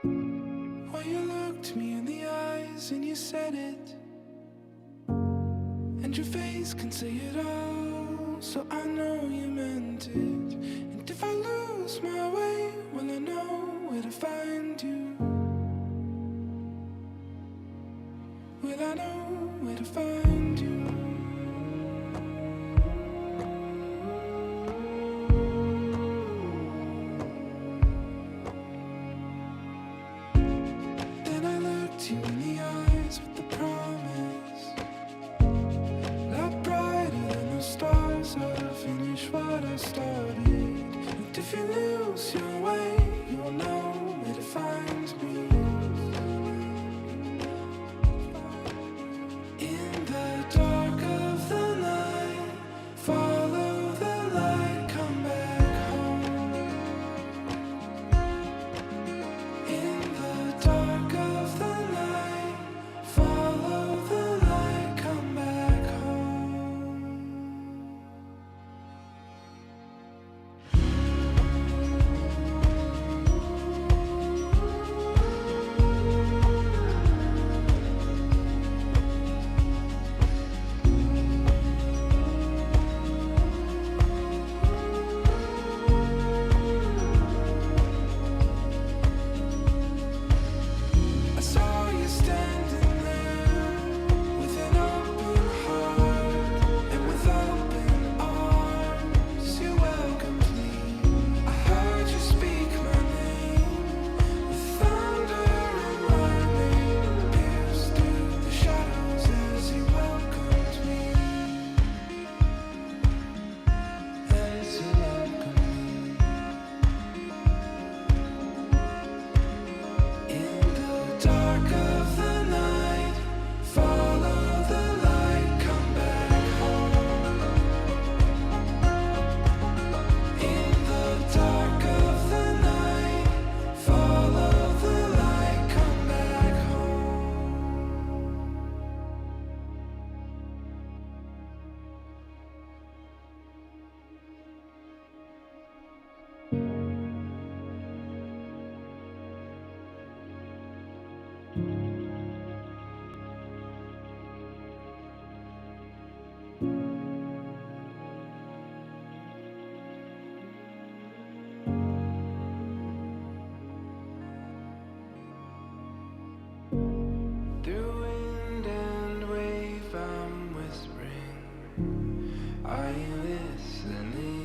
Well, you looked me in the eyes and you said it, and your face can say it all, so I know you meant it. And if I lose my way, well, I know where to find you. Well, I know where to find you. Then I looked you in the eyes with the promise, light brighter than the stars, I'll finish what I started. And if you lose your way, you'll know where to find me. In the dark of the night, follow the light, come back home. In the dark of the night, follow the light, come back home. I saw you standing there with an open heart and with open arms. You welcomed me. I heard you speak my name with thunder and lightning pierced through the shadows as you welcomed me. As you welcomed me. In the dark of the night, follow the light, come back home. In the dark of the night, follow the light, come back home. Through wind and wave, I'm whispering. Are you listening?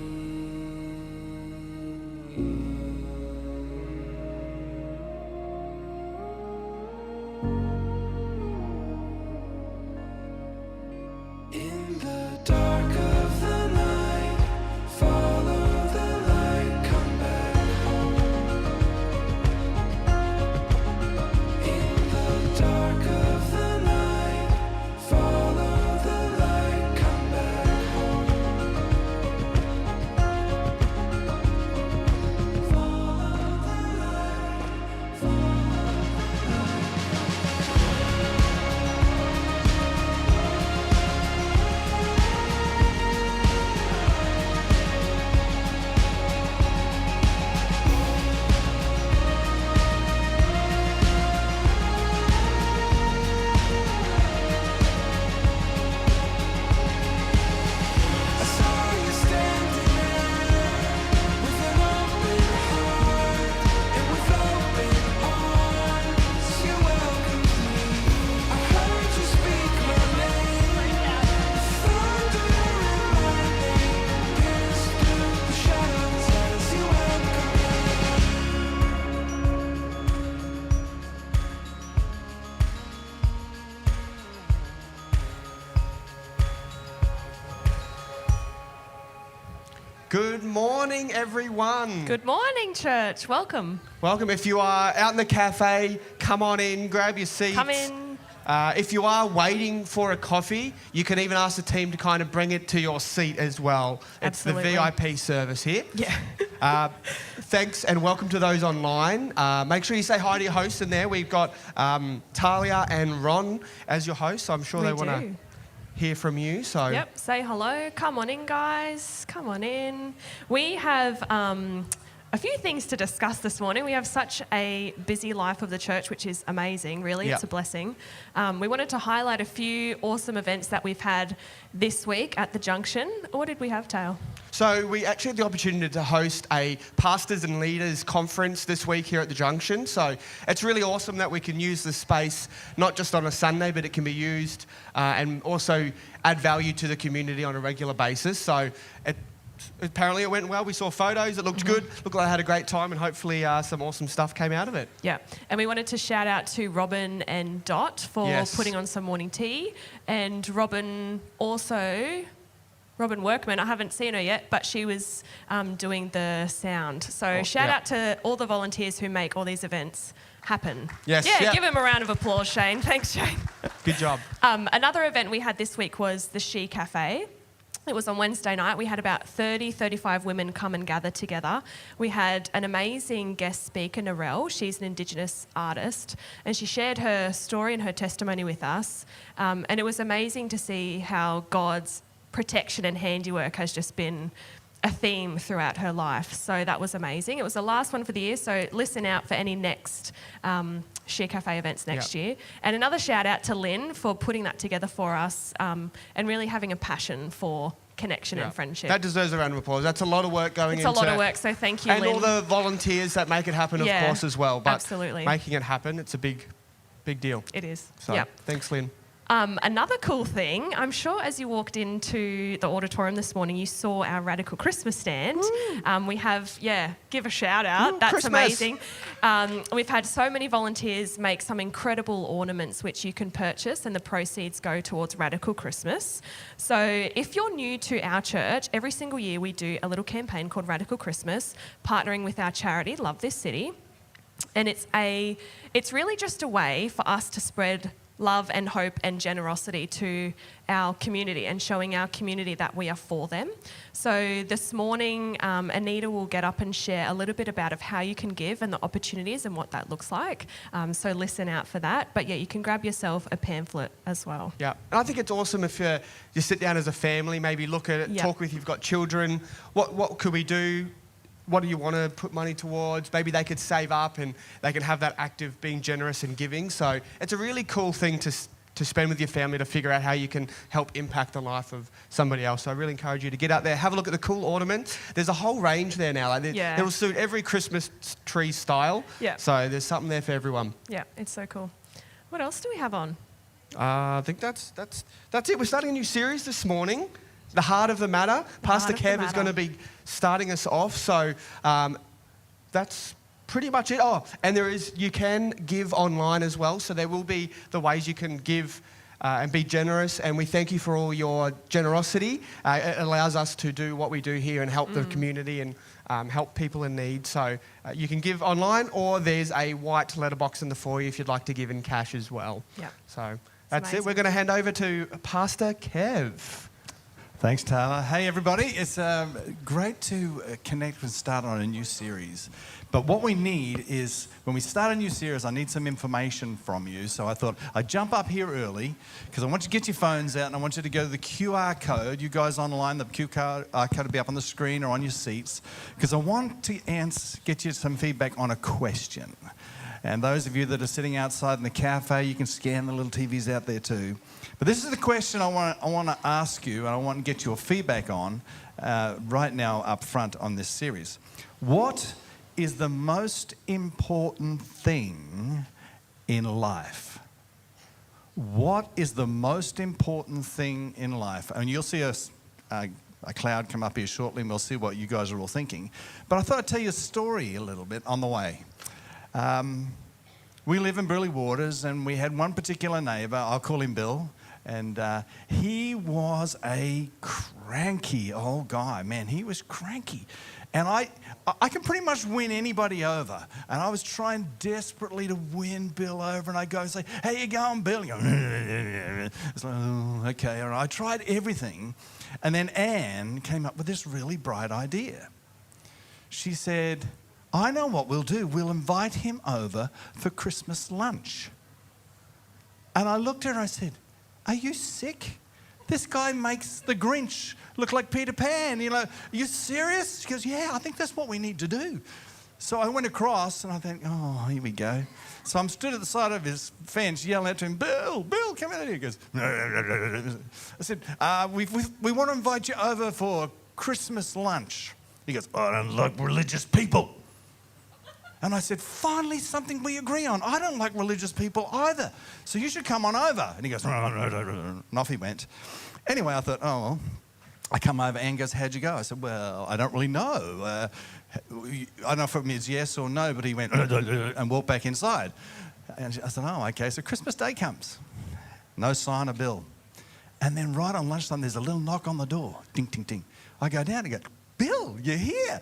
In the dark of the night, follow the light, come back home. In the dark of the night, follow the light, come back home. Follow the light, follow the I saw you standing there with an open heart and with open arms. You welcomed me. I heard you speak my name. Thunder and lightning pierced through the shadows as you welcomed me. Good morning, everyone. Good morning, church. Welcome. Welcome. If you are out in the cafe, come on in, grab your seats. Come in. If you are waiting for a coffee, you can even ask the team to kind of bring it to your seat as well. Absolutely. It's the VIP service here. Yeah. Thanks and welcome to those online. Make sure you say hi to your hosts in there. We've got Talia and Ron as your hosts. I'm sure they want to hear from you. So Yep, say hello. Come on in, guys. Come on in. We have a few things to discuss this morning. We have such a busy life of the church, which is amazing, really. Yeah. It's a blessing. We wanted to highlight a few awesome events that we've had this week at the Junction. What did we have, Tale? So we actually had the opportunity to host a pastors and leaders conference this week here at the Junction. So it's really awesome that we can use the space not just on a Sunday, but it can be used and also add value to the community on a regular basis. So apparently it went well. We saw photos. It looked good. Looked like I had a great time, and hopefully some awesome stuff came out of it. Yeah, and we wanted to shout out to Robin and Dot for Yes. putting on some morning tea, and Robin Workman, I haven't seen her yet, but she was doing the sound. So shout out to all the volunteers who make all these events happen. Yes, Yeah, yeah. give him a round of applause, Shane. Thanks, Shane. Good job. Another event we had this week was the She Cafe. It was on Wednesday night. We had about 35 women come and gather together. We had an amazing guest speaker, Narelle. She's an Indigenous artist, and she shared her story and her testimony with us. And it was amazing to see how God's protection and handiwork has just been a theme throughout her life. So that was amazing. It was the last one for the year, so listen out for any next She Cafe events next year. And another shout out to Lynn for putting that together for us and really having a passion for connection and friendship. That deserves a round of applause. That's a lot of work going into it. It's a lot of work, so thank you, And Lynn. all the volunteers that make it happen, of course, as well. But absolutely. making it happen, it's a big deal. It is. So Yeah. thanks, Lynn. Another cool thing, I'm sure as you walked into the auditorium this morning, you saw our Radical Christmas stand. We have, give a shout out. That's Christmas. amazing. We've had so many volunteers make some incredible ornaments which you can purchase, and the proceeds go towards Radical Christmas. So if you're new to our church, every single year we do a little campaign called Radical Christmas, partnering with our charity, Love This City. And it's really just a way for us to spread love and hope and generosity to our community and showing our community that we are for them. So this morning, Anita will get up and share a little bit about of how you can give and the opportunities and what that looks like. So listen out for that. But yeah, you can grab yourself a pamphlet as well. Yeah, and I think it's awesome if you sit down as a family, maybe look at it, talk with, you've got children. What could we do? What do you want to put money towards? Maybe they could save up and they can have that act of being generous and giving. So it's a really cool thing to spend with your family to figure out how you can help impact the life of somebody else. So I really encourage you to get out there, have a look at the cool ornaments. There's a whole range there now. Like they will suit every Christmas tree style. Yeah. So there's something there for everyone. Yeah, it's so cool. What else do we have on? I think that's it. We're starting a new series this morning. The Heart of the Matter. Pastor Kev is going to be starting us off. So that's pretty much it. Oh, and you can give online as well. So there will be the ways you can give and be generous. And we thank you for all your generosity. It allows us to do what we do here and help the community and help people in need. So you can give online, or there's a white letterbox in the foyer if you'd like to give in cash as well. Yeah. So that's amazing. it. We're going to hand over to Pastor Kev. Thanks, Taylor. Hey, everybody. It's great to connect and start on a new series. But what we need is, when we start a new series, I need some information from you. So I thought I'd jump up here early because I want you to get your phones out and I want you to go to the QR code. You guys online, the QR code will be up on the screen or on your seats, because I want to get you some feedback on a question. And those of you that are sitting outside in the cafe, you can scan the little TVs out there too. But this is the question I want to ask you, and I want to get your feedback on right now up front on this series. What is the most important thing in life? What is the most important thing in life? And you'll see a cloud come up here shortly, and we'll see what you guys are all thinking. But I thought I'd tell you a story a little bit on the way. We live in Burleigh Waters, and we had one particular neighbour, I'll call him Bill, and he was a cranky old guy. Man, he was cranky. And I can pretty much win anybody over. And I was trying desperately to win Bill over, and I go and say, "How you going, Bill?" He goes, it's like, oh, okay. And I tried everything. And then Anne came up with this really bright idea. She said, "I know what we'll do. We'll invite him over for Christmas lunch." And I looked at her and I said, "Are you sick? this guy makes the Grinch look like Peter Pan. You know, are you serious? She goes, yeah, I think that's what we need to do. So I went across and I think, oh, here we go. So I'm stood at the side of his fence yelling at him, Bill, come out here. He goes, I said, we want to invite you over for Christmas lunch. He goes, I don't like religious people. And I said, finally something we agree on. I don't like religious people either. So you should come on over. And he goes, and off he went. Anyway, I thought, oh, well. I come over and goes, how'd you go? I said, well, I don't really know. I don't know if it means yes or no, but he went and walked back inside. And I said, oh, okay. So Christmas Day comes. No sign of Bill. And then right on lunchtime, there's a little knock on the door. Ding, ding, ding. I go down and go, Bill, you're here.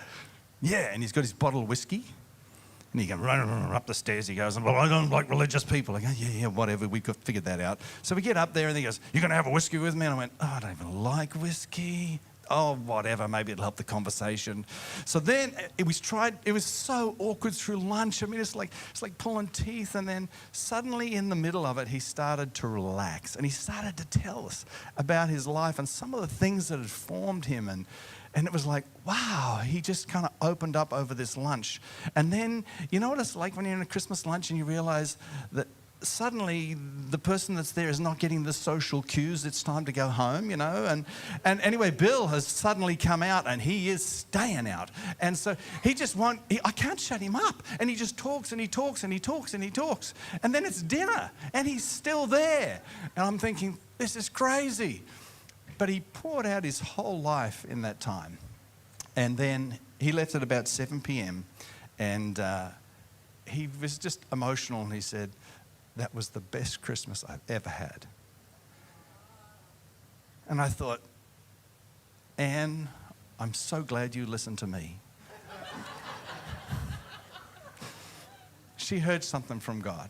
Yeah, and he's got his bottle of whiskey. And he goes, up the stairs. He goes, well, I don't like religious people. I go, yeah, whatever. We could figure that out. So we get up there and he goes, you're going to have a whiskey with me? And I went, oh, I don't even like whiskey. Oh, whatever. Maybe it'll help the conversation. So then it was so awkward through lunch. I mean, it's like pulling teeth. And then suddenly in the middle of it, he started to relax. And he started to tell us about his life and some of the things that had formed him. And it was like, wow, he just kind of opened up over this lunch. And then, you know what it's like when you're in a Christmas lunch and you realize that suddenly the person that's there is not getting the social cues. It's time to go home, you know. And anyway, Bill has suddenly come out and he is staying out. And so I can't shut him up. And he just talks and he talks and he talks and he talks. And then it's dinner and he's still there. And I'm thinking, this is crazy. But he poured out his whole life in that time. And then he left at about 7 p.m. And he was just emotional. And he said, that was the best Christmas I've ever had. And I thought, Anne, I'm so glad you listened to me. She heard something from God.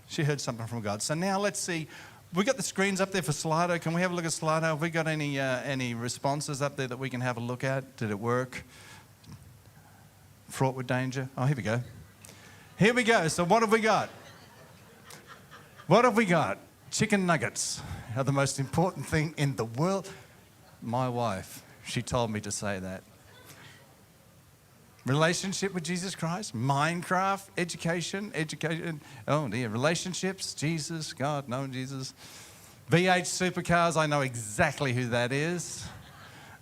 She heard something from God. So now let's see. We got the screens up there for Slido. Can we have a look at Slido? Have we got any responses up there that we can have a look at? Did it work? Fraught with danger? Oh, here we go. Here we go. So what have we got? What have we got? Chicken nuggets are the most important thing in the world. My wife, she told me to say that. Relationship with Jesus Christ, Minecraft, education. Oh dear, relationships, Jesus, God, knowing Jesus. V8 supercars, I know exactly who that is.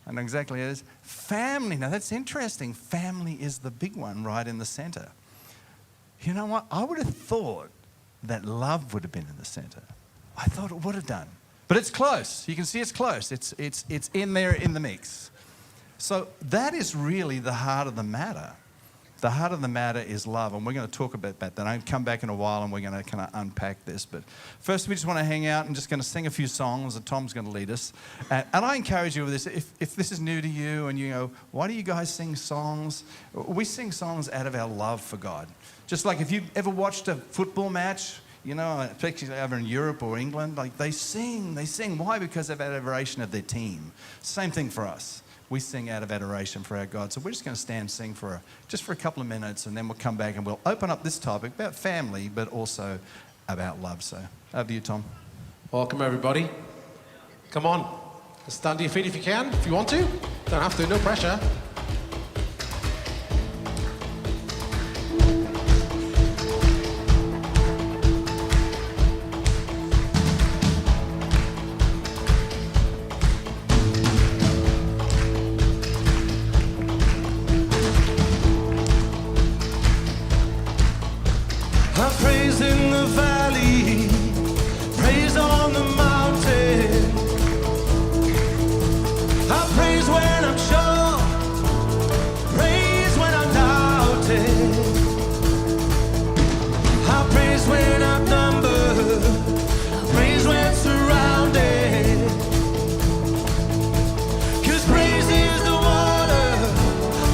I know exactly who it is. Family, now that's interesting. Family is the big one right in the center. You know what? I would have thought that love would have been in the center. I thought it would have done. But it's close. You can see it's close. It's in there in the mix. So that is really the heart of the matter. The heart of the matter is love, and we're going to talk about that. Then I'll come back in a while and we're going to kind of unpack this. But first we just want to hang out and just going to sing a few songs, and Tom's going to lead us. And I encourage you with this, if this is new to you and you go, why do you guys sing songs? We sing songs out of our love for God. Just like if you've ever watched a football match, you know, especially over in Europe or England, like they sing. Why? Because of adoration of their team. Same thing for us. We sing out of adoration for our God. So we're just going to stand and sing for a couple of minutes, and then we'll come back and we'll open up this topic about family, but also about love. So over to you, Tom. Welcome, everybody. Come on. Stand to your feet if you can, if you want to. Don't have to, no pressure. I praise in the valley, praise on the mountain. I praise when I'm sure, praise when I'm doubting. I praise when I'm numbered, praise when surrounded. 'Cause praise is the water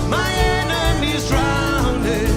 my enemies drowning.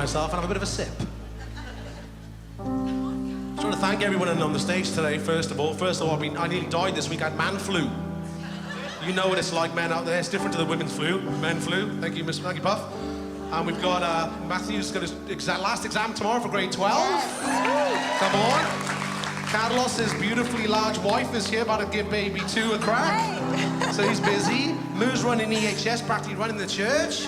myself and have a bit of a sip. Just want to thank everyone on the stage today, first of all. I nearly died this week. I had man flu. You know what it's like, men out there. It's different to the women's flu. Men flu. Thank you, Miss Maggie Puff. And we've got Matthew's got his last exam tomorrow for grade 12. Yes. Come on. Carlos's beautifully large wife is here, about to give baby 2 a crack. Hey. So he's busy. Moo's running EHS, practically running the church.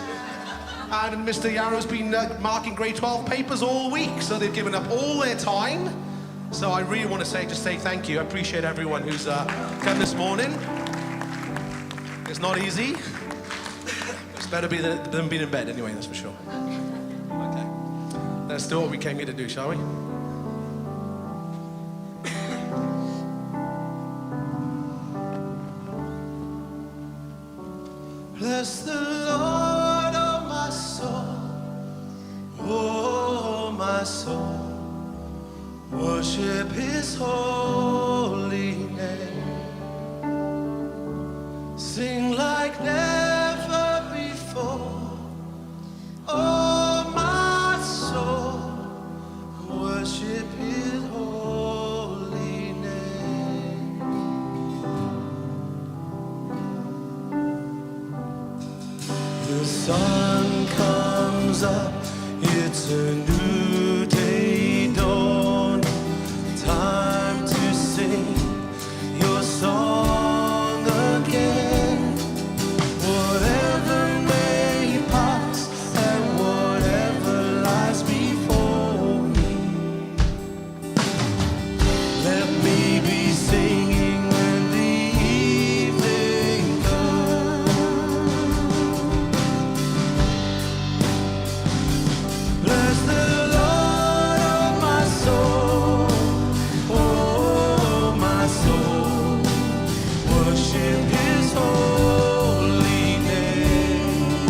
And Mr. Yarrow's been marking grade 12 papers all week, so they've given up all their time. So I really want to say thank you. I appreciate everyone who's come this morning. It's not easy. It's better than being in bed anyway, that's for sure. Okay. Let's do what we came here to do, shall we? Bless the Lord, oh my soul, oh my soul, worship His holy name, sing like never before, oh my soul, worship His holy name. The sun comes up, it's a new day dawn. Time to sing your song again. Whatever may pass and whatever lies before me, let me be singing when the evening comes. Bless the Lord, oh my soul, oh my soul, worship His holy name.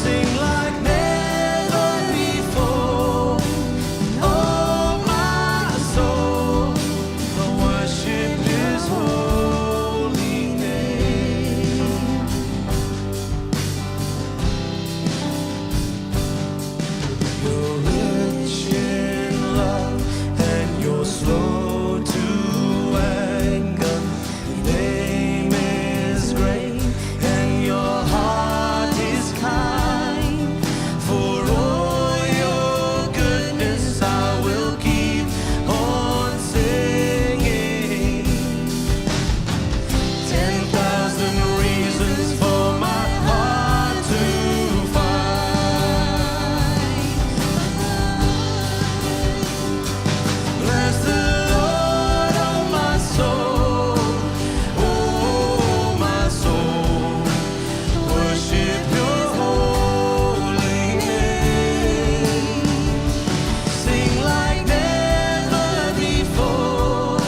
Sing like never before, oh my soul, worship His holy name. You're rich in love and you're slow to anger. Your name is great and your heart is kind. For all your goodness I will keep on singing. 10,000 reasons for my heart to find. Bless the Lord, oh my soul, oh my soul, worship Your holy name. Sing like never before,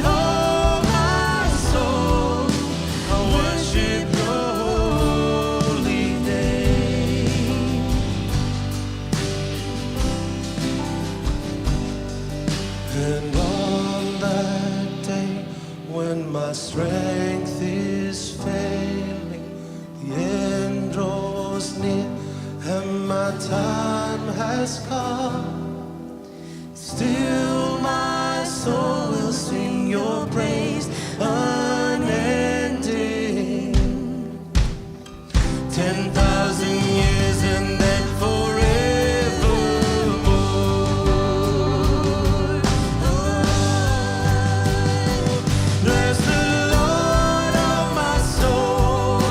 oh my soul, I worship Your holy name. And on that day when my strength is failing, the end draws near and my time has come, still my soul will sing Your praise unending. 10,000 years and then forevermore. Bless the Lord, oh my soul,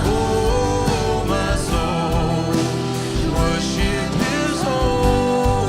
oh my soul, worship His holy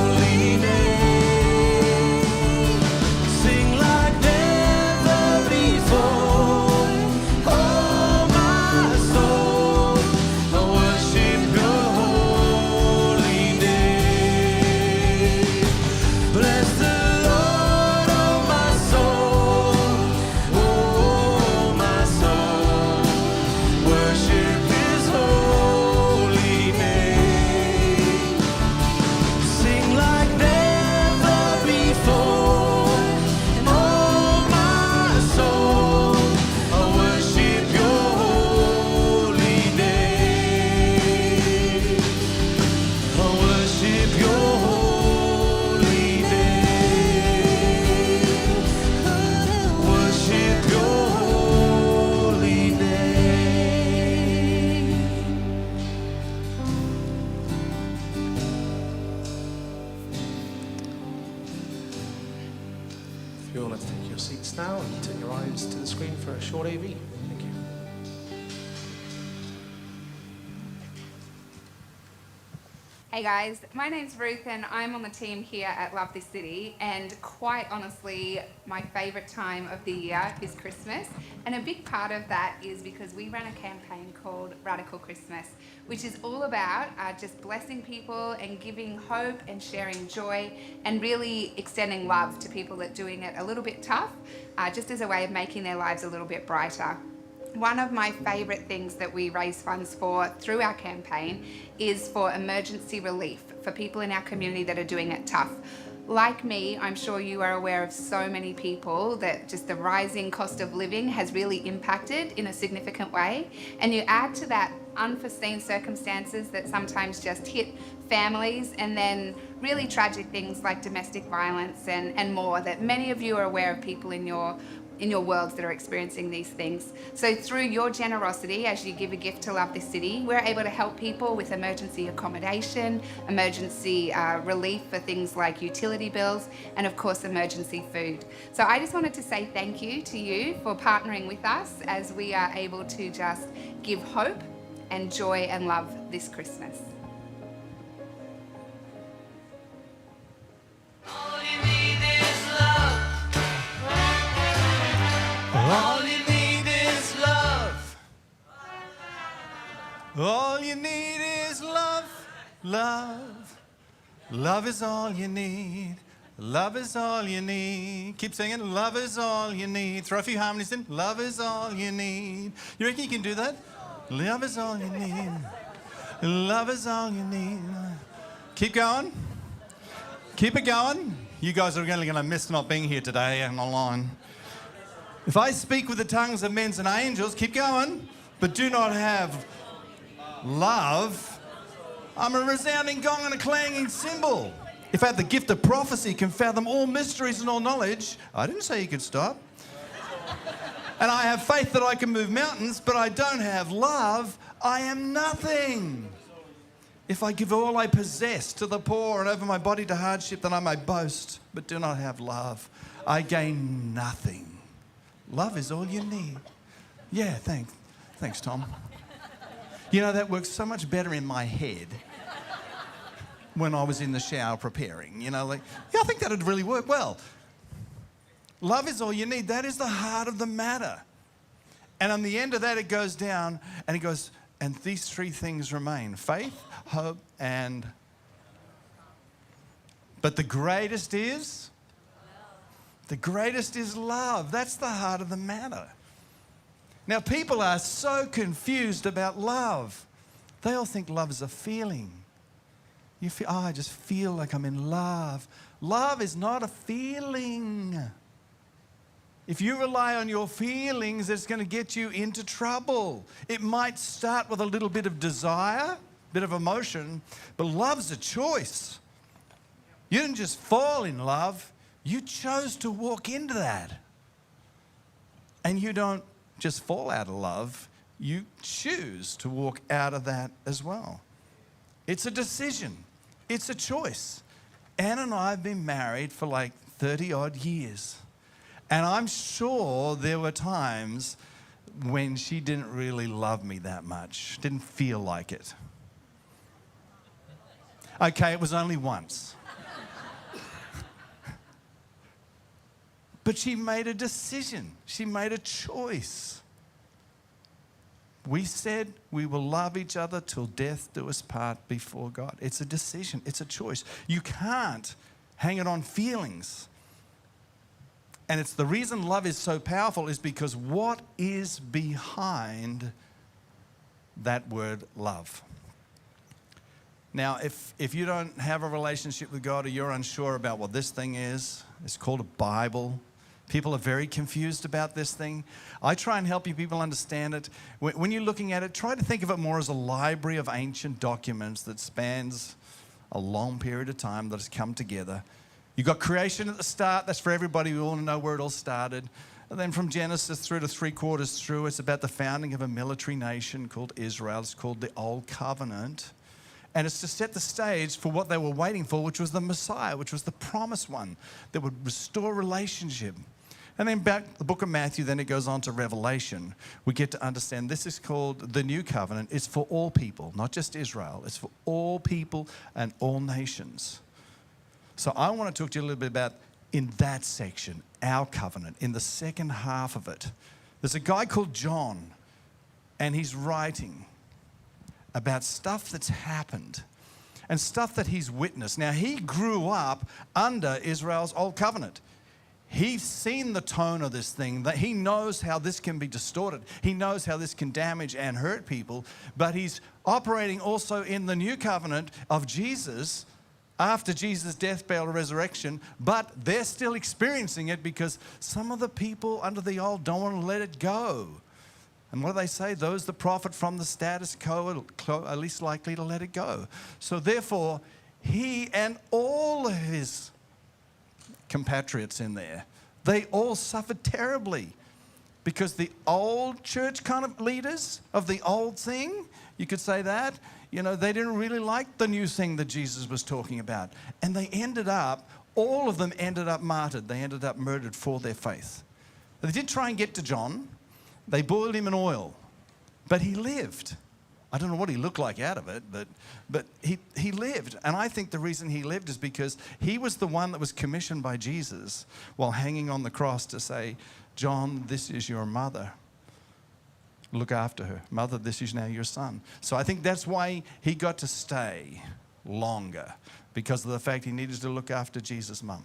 If you all let's take your seats now and turn your eyes to the screen for a short AV. Thank you. Hey guys, my name's Ruth and I'm on the team here at Love This City, and quite honestly my favourite time of the year is Christmas, and a big part of that is because we run a campaign called Radical Christmas, which is all about just blessing people and giving hope and sharing joy and really extending love to people that are doing it a little bit tough, just as a way of making their lives a little bit brighter. One of my favourite things that we raise funds for through our campaign is for emergency relief for people in our community that are doing it tough. Like me, I'm sure you are aware of so many people that just the rising cost of living has really impacted in a significant way. And you add to that unforeseen circumstances that sometimes just hit families, and then really tragic things like domestic violence and more, that many of you are aware of people in your worlds that are experiencing these things. So through your generosity, as you give a gift to Love This City, we're able to help people with emergency accommodation, emergency relief for things like utility bills, and of course emergency food. So I just wanted to say thank you to you for partnering with us as we are able to just give hope and joy and love this Christmas. All you need is love. All you need is love. All you need is love. Love. Love is all you need. Love is all you need. Keep singing. Love is all you need. Throw a few harmonies in. Love is all you need. You reckon you can do that? Love is all you need. Love is all you need. Keep going. Keep it going. You guys are really going to miss not being here today and online. If I speak with the tongues of men and angels, keep going, but do not have love, I'm a resounding gong and a clanging cymbal. If I have the gift of prophecy, can fathom all mysteries and all knowledge, I didn't say you could stop. And I have faith that I can move mountains, but I don't have love, I am nothing. If I give all I possess to the poor and over my body to hardship, then I may boast, but do not have love, I gain nothing. Love is all you need. Yeah, thanks, Tom. You know, that works so much better in my head when I was in the shower preparing. You know, like, yeah, I think that would really work well. Love is all you need. That is the heart of the matter. And on the end of that, it goes down and it goes, and these three things remain: faith, hope, and... But the greatest is? The greatest is love. That's the heart of the matter. Now, people are so confused about love. They all think love is a feeling. You feel, I just feel like I'm in love. Love is not a feeling. If you rely on your feelings, it's going to get you into trouble. It might start with a little bit of desire, a bit of emotion, but love's a choice. You didn't just fall in love. You chose to walk into that. And you don't just fall out of love, you choose to walk out of that as well. It's a decision. It's a choice. Anne and I have been married for like 30 odd years. And I'm sure there were times when she didn't really love me that much, didn't feel like it. Okay, it was only once. But she made a decision. She made a choice. We said we will love each other till death do us part before God. It's a decision. It's a choice. You can't hang it on feelings. And it's the reason love is so powerful is because what is behind that word love? Now, if you don't have a relationship with God or you're unsure about what this thing is, it's called a Bible. People are very confused about this thing. I try and help you people understand it. When you're looking at it, try to think of it more as a library of ancient documents that spans a long period of time that has come together. You've got creation at the start. That's for everybody. We all know where it all started. And then from Genesis through to 3/4 through, it's about the founding of a military nation called Israel. It's called the Old Covenant. And it's to set the stage for what they were waiting for, which was the Messiah, which was the promised one that would restore relationship. And then back the book of Matthew, then it goes on to Revelation. We get to understand this is called the new covenant. It's for all people, not just Israel. It's for all people and all nations. So I want to talk to you a little bit about, in that section, our covenant, in the second half of it. There's a guy called John, and he's writing about stuff that's happened and stuff that he's witnessed. Now, he grew up under Israel's old covenant. He's seen the tone of this thing, that he knows how this can be distorted. He knows how this can damage and hurt people, but he's operating also in the new covenant of Jesus after Jesus' death, burial, and resurrection, but they're still experiencing it because some of the people under the old don't want to let it go. And what do they say? Those that profit from the status quo are least likely to let it go. So therefore, he and all of his compatriots in there, they all suffered terribly because the old church kind of leaders of the old thing, you could say that, they didn't really like the new thing that Jesus was talking about. And they ended up, all of them ended up martyred. They ended up murdered for their faith. They did try and get to John. They boiled him in oil, but he lived. I don't know what he looked like out of it, but he lived. And I think the reason he lived is because he was the one that was commissioned by Jesus while hanging on the cross to say, John, this is your mother. Look after her. Mother, this is now your son. So I think that's why he got to stay longer, because of the fact he needed to look after Jesus' mum.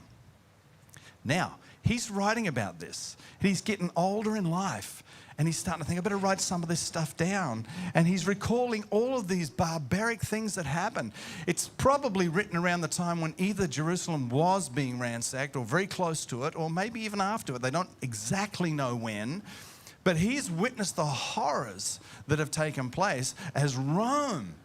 Now, he's writing about this. He's getting older in life. And he's starting to think, I better write some of this stuff down. And he's recalling all of these barbaric things that happened. It's probably written around the time when either Jerusalem was being ransacked or very close to it, or maybe even after it. They don't exactly know when. But he's witnessed the horrors that have taken place as Rome.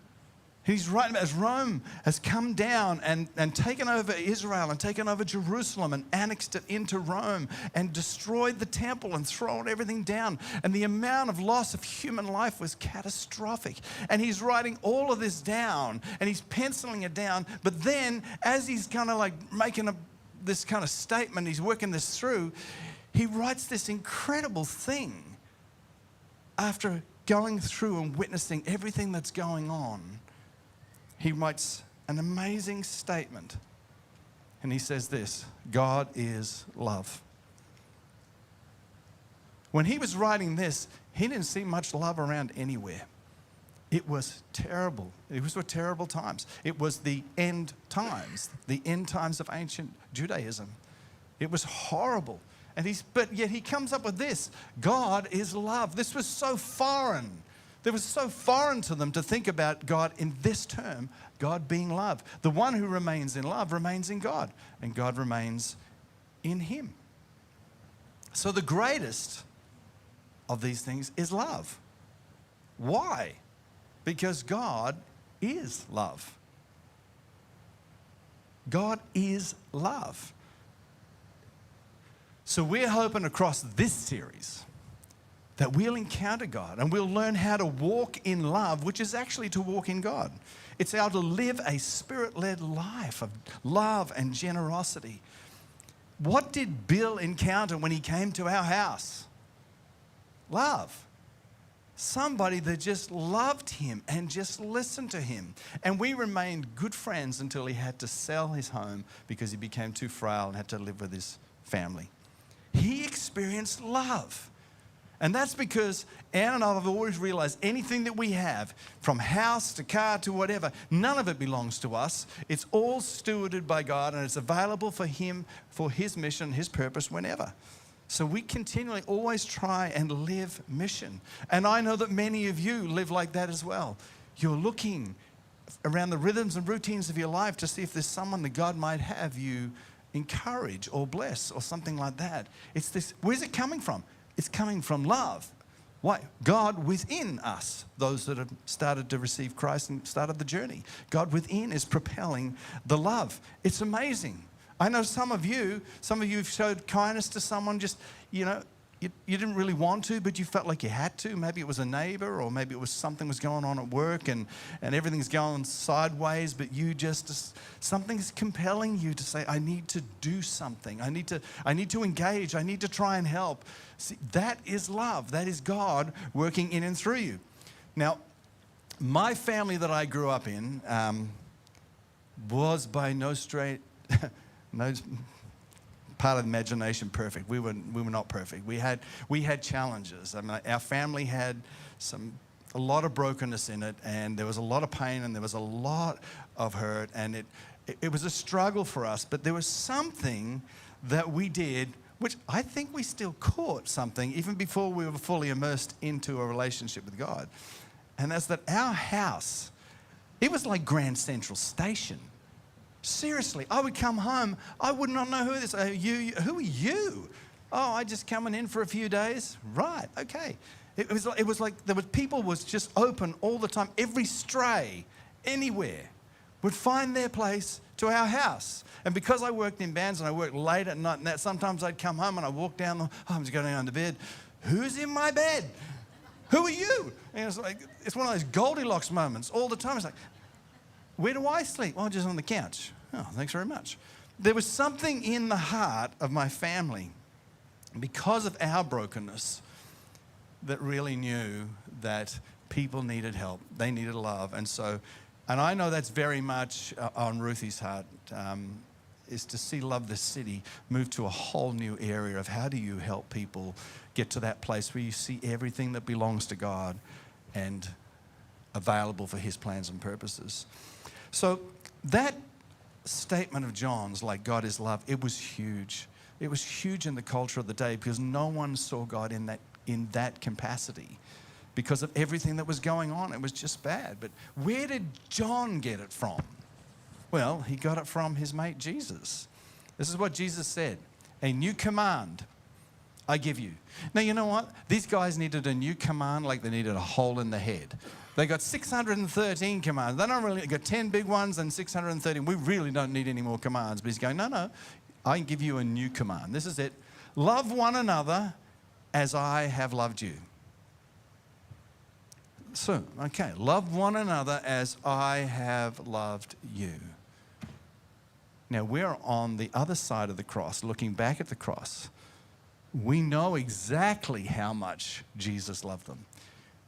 He's writing as Rome has come down and taken over Israel and taken over Jerusalem and annexed it into Rome and destroyed the temple and thrown everything down. And the amount of loss of human life was catastrophic. And he's writing all of this down and he's penciling it down. But then as he's kind of like making this kind of statement, he's working this through, he writes this incredible thing after going through and witnessing everything that's going on. He writes an amazing statement. And he says this, God is love. When he was writing this, he didn't see much love around anywhere. It was terrible. It was terrible times. It was the end times of ancient Judaism. It was horrible. But yet he comes up with this, God is love. This was so foreign. It was so foreign to them to think about God in this term, God being love. The one who remains in love remains in God, and God remains in him. So the greatest of these things is love. Why? Because God is love. God is love. So we're hoping across this series that we'll encounter God and we'll learn how to walk in love, which is actually to walk in God. It's how to live a spirit-led life of love and generosity. What did Bill encounter when he came to our house? Love. Somebody that just loved him and just listened to him. And we remained good friends until he had to sell his home because he became too frail and had to live with his family. He experienced love. And that's because Anne and I have always realized anything that we have, from house to car to whatever, none of it belongs to us. It's all stewarded by God and it's available for him, for his mission, his purpose, whenever. So we continually always try and live mission. And I know that many of you live like that as well. You're looking around the rhythms and routines of your life to see if there's someone that God might have you encourage or bless or something like that. It's this, where's it coming from? It's coming from love. Why? God within us, those that have started to receive Christ and started the journey. God within is propelling the love. It's amazing. I know some of you have showed kindness to someone, just, you you didn't really want to, but you felt like you had to. Maybe it was a neighbor, or maybe it was something was going on at work and everything's going sideways, but you just something's compelling you to say, I need to do something. I need to engage. I need to try and help. See, that is love. That is God working in and through you. Now, my family that I grew up in was by no part of the imagination perfect. We were not perfect. We had challenges. I mean, our family had a lot of brokenness in it, and there was a lot of pain, and there was a lot of hurt, and it was a struggle for us. But there was something that we did, which I think we still caught something even before we were fully immersed into a relationship with God, and that's that our house, it was like Grand Central Station. Seriously, I would come home, I would not know who this is. Who are you? Oh, I just coming in for a few days. Right, okay. It was like there was people was just open all the time. Every stray, anywhere, would find their place to our house. And because I worked in bands and I worked late at night and that, sometimes I'd come home and I'd walk down, I'm just going down to bed. Who's in my bed? Who are you? And it's one of those Goldilocks moments all the time. It's like, where do I sleep? Oh, just on the couch. Oh, thanks very much. There was something in the heart of my family, because of our brokenness, that really knew that people needed help. They needed love. And I know that's very much on Ruthie's heart, is to see Love This City move to a whole new area of how do you help people get to that place where you see everything that belongs to God and available for His plans and purposes. So that statement of John's, like God is love, it was huge. It was huge in the culture of the day because no one saw God in that capacity because of everything that was going on. It was just bad. But where did John get it from? Well, he got it from his mate Jesus. This is what Jesus said, a new command I give you. Now, you know what? These guys needed a new command like they needed a hole in the head. They got 613 commands. They don't really got 10 big ones and 613. We really don't need any more commands. But he's going, no, I can give you a new command. This is it. Love one another as I have loved you. So, okay, love one another as I have loved you. Now, we're on the other side of the cross, looking back at the cross. We know exactly how much Jesus loved them.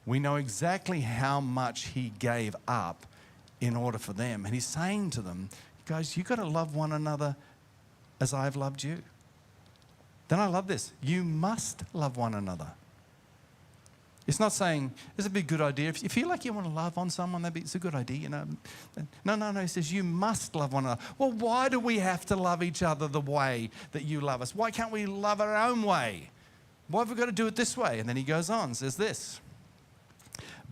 We know exactly how much He gave up in order for them. And He's saying to them, guys, you've got to love one another as I've loved you. Then I love this. You must love one another. It's not saying, it's a big good idea. If you feel like you want to love on someone, it's a good idea, you know. No. He says, you must love one another. Well, why do we have to love each other the way that you love us? Why can't we love our own way? Why have we got to do it this way? And then he goes on, says this.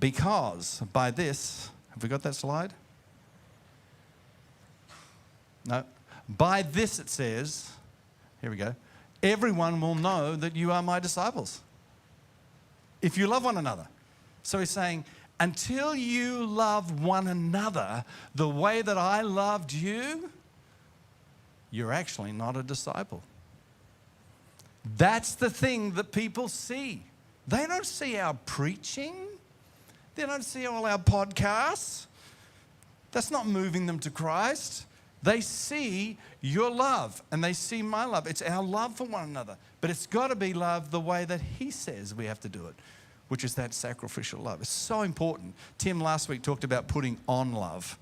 Because by this, have we got that slide? No. By this it says, here we go, everyone will know that you are my disciples. If you love one another. So he's saying, until you love one another the way that I loved you, you're actually not a disciple. That's the thing that people see. They don't see our preaching. They don't see all our podcasts. That's not moving them to Christ. They see your love and they see my love. It's our love for one another. But it's got to be love the way that He says we have to do it, which is that sacrificial love. It's so important. Tim last week talked about putting on love.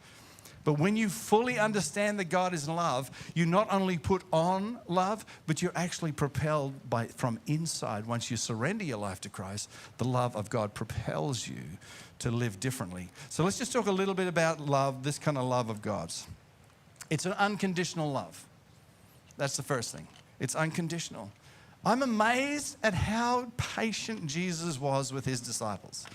But when you fully understand that God is love, you not only put on love, but you're actually propelled from inside. Once you surrender your life to Christ, the love of God propels you to live differently. So let's just talk a little bit about love, this kind of love of God's. It's an unconditional love. That's the first thing. It's unconditional. I'm amazed at how patient Jesus was with His disciples.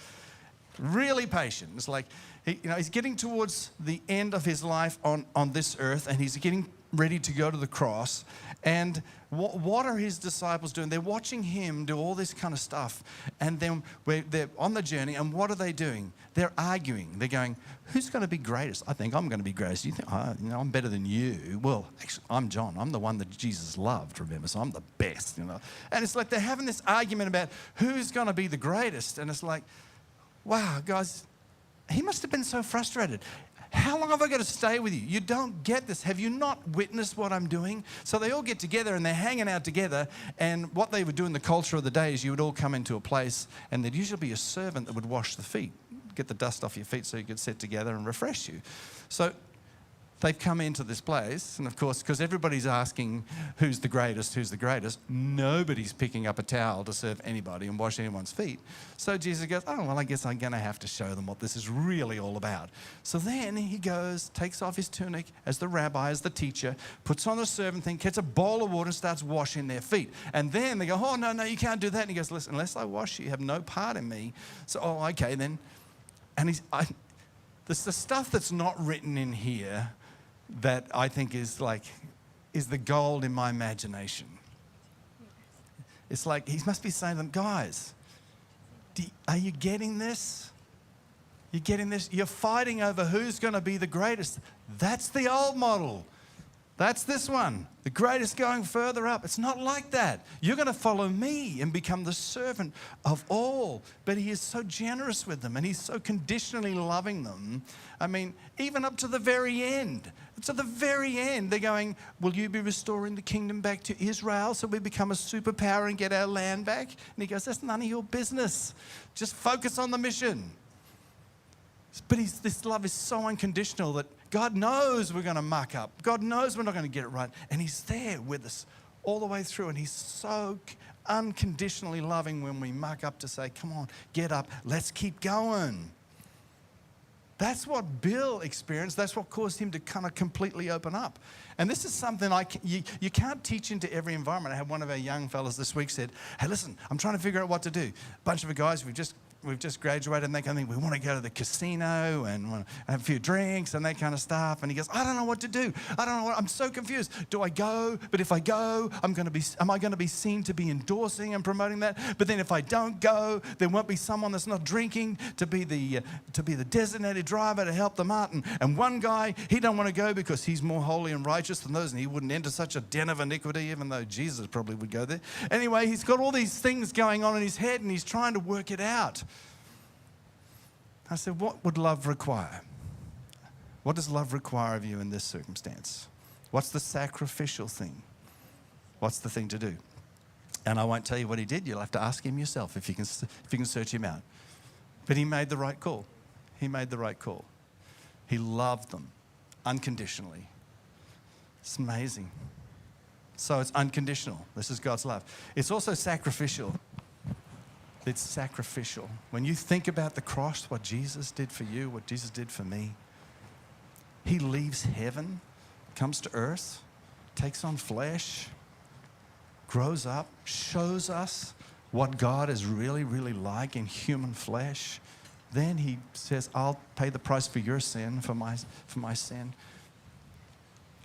Really patient. It's like, he's getting towards the end of His life on this earth, and He's getting ready to go to the cross. And what are his disciples doing? They're watching him do all this kind of stuff. And then they're on the journey, and what are they doing? They're arguing. They're going, who's going to be greatest? I think I'm going to be greatest. You think, I'm better than you. Well, actually, I'm John. I'm the one that Jesus loved, remember? So I'm the best, And it's like they're having this argument about who's going to be the greatest. And it's like, wow, guys, he must have been so frustrated. How long have I got to stay with you? You don't get this. Have you not witnessed what I'm doing? So they all get together and they're hanging out together. And what they would do in the culture of the day is you would all come into a place and there'd usually be a servant that would wash the feet, get the dust off your feet so you could sit together and refresh you. So they've come into this place, and of course, because everybody's asking who's the greatest, nobody's picking up a towel to serve anybody and wash anyone's feet. So Jesus goes, oh, well, I guess I'm going to have to show them what this is really all about. So then he goes, takes off his tunic as the rabbi, as the teacher, puts on the servant thing, gets a bowl of water and starts washing their feet. And then they go, oh, no, you can't do that. And he goes, listen, unless I wash you, you have no part in me. So, okay, then. And there's the stuff that's not written in here that I think is the gold in my imagination. It's like he must be saying to them, guys, are you getting this? You're getting this? You're fighting over who's going to be the greatest. That's the old model. That's this one. The greatest going further up. It's not like that. You're going to follow me and become the servant of all. But he is so generous with them and he's so conditionally loving them. I mean, even up to the very end. To the very end, they're going, will you be restoring the kingdom back to Israel so we become a superpower and get our land back? And he goes, that's none of your business. Just focus on the mission. But this love is so unconditional that God knows we're going to muck up. God knows we're not going to get it right. And he's there with us all the way through. And he's so unconditionally loving when we muck up to say, come on, get up, let's keep going. That's what Bill experienced. That's what caused him to kind of completely open up. And this is something you can't teach into every environment. I had one of our young fellas this week said, hey, listen, I'm trying to figure out what to do. A bunch of guys, we've just graduated and that kind of thing. We want to go to the casino and want to have a few drinks and that kind of stuff. And he goes, I don't know what to do. I'm so confused. Do I go? But if I go, am I going to be seen to be endorsing and promoting that? But then if I don't go, there won't be someone that's not drinking to be the designated driver to help them out. And one guy, he don't want to go because he's more holy and righteous than those and he wouldn't enter such a den of iniquity, even though Jesus probably would go there. Anyway, he's got all these things going on in his head and he's trying to work it out. I said, what would love require? What does love require of you in this circumstance? What's the sacrificial thing? What's the thing to do? And I won't tell you what he did. You'll have to ask him yourself if you can search him out. But he made the right call. He made the right call. He loved them unconditionally. It's amazing. So it's unconditional. This is God's love. It's also sacrificial. It's sacrificial. When you think about the cross, what Jesus did for you, what Jesus did for me, he leaves heaven, comes to earth, takes on flesh, grows up, shows us what God is really, really like in human flesh. Then he says, I'll pay the price for your sin, for my sin.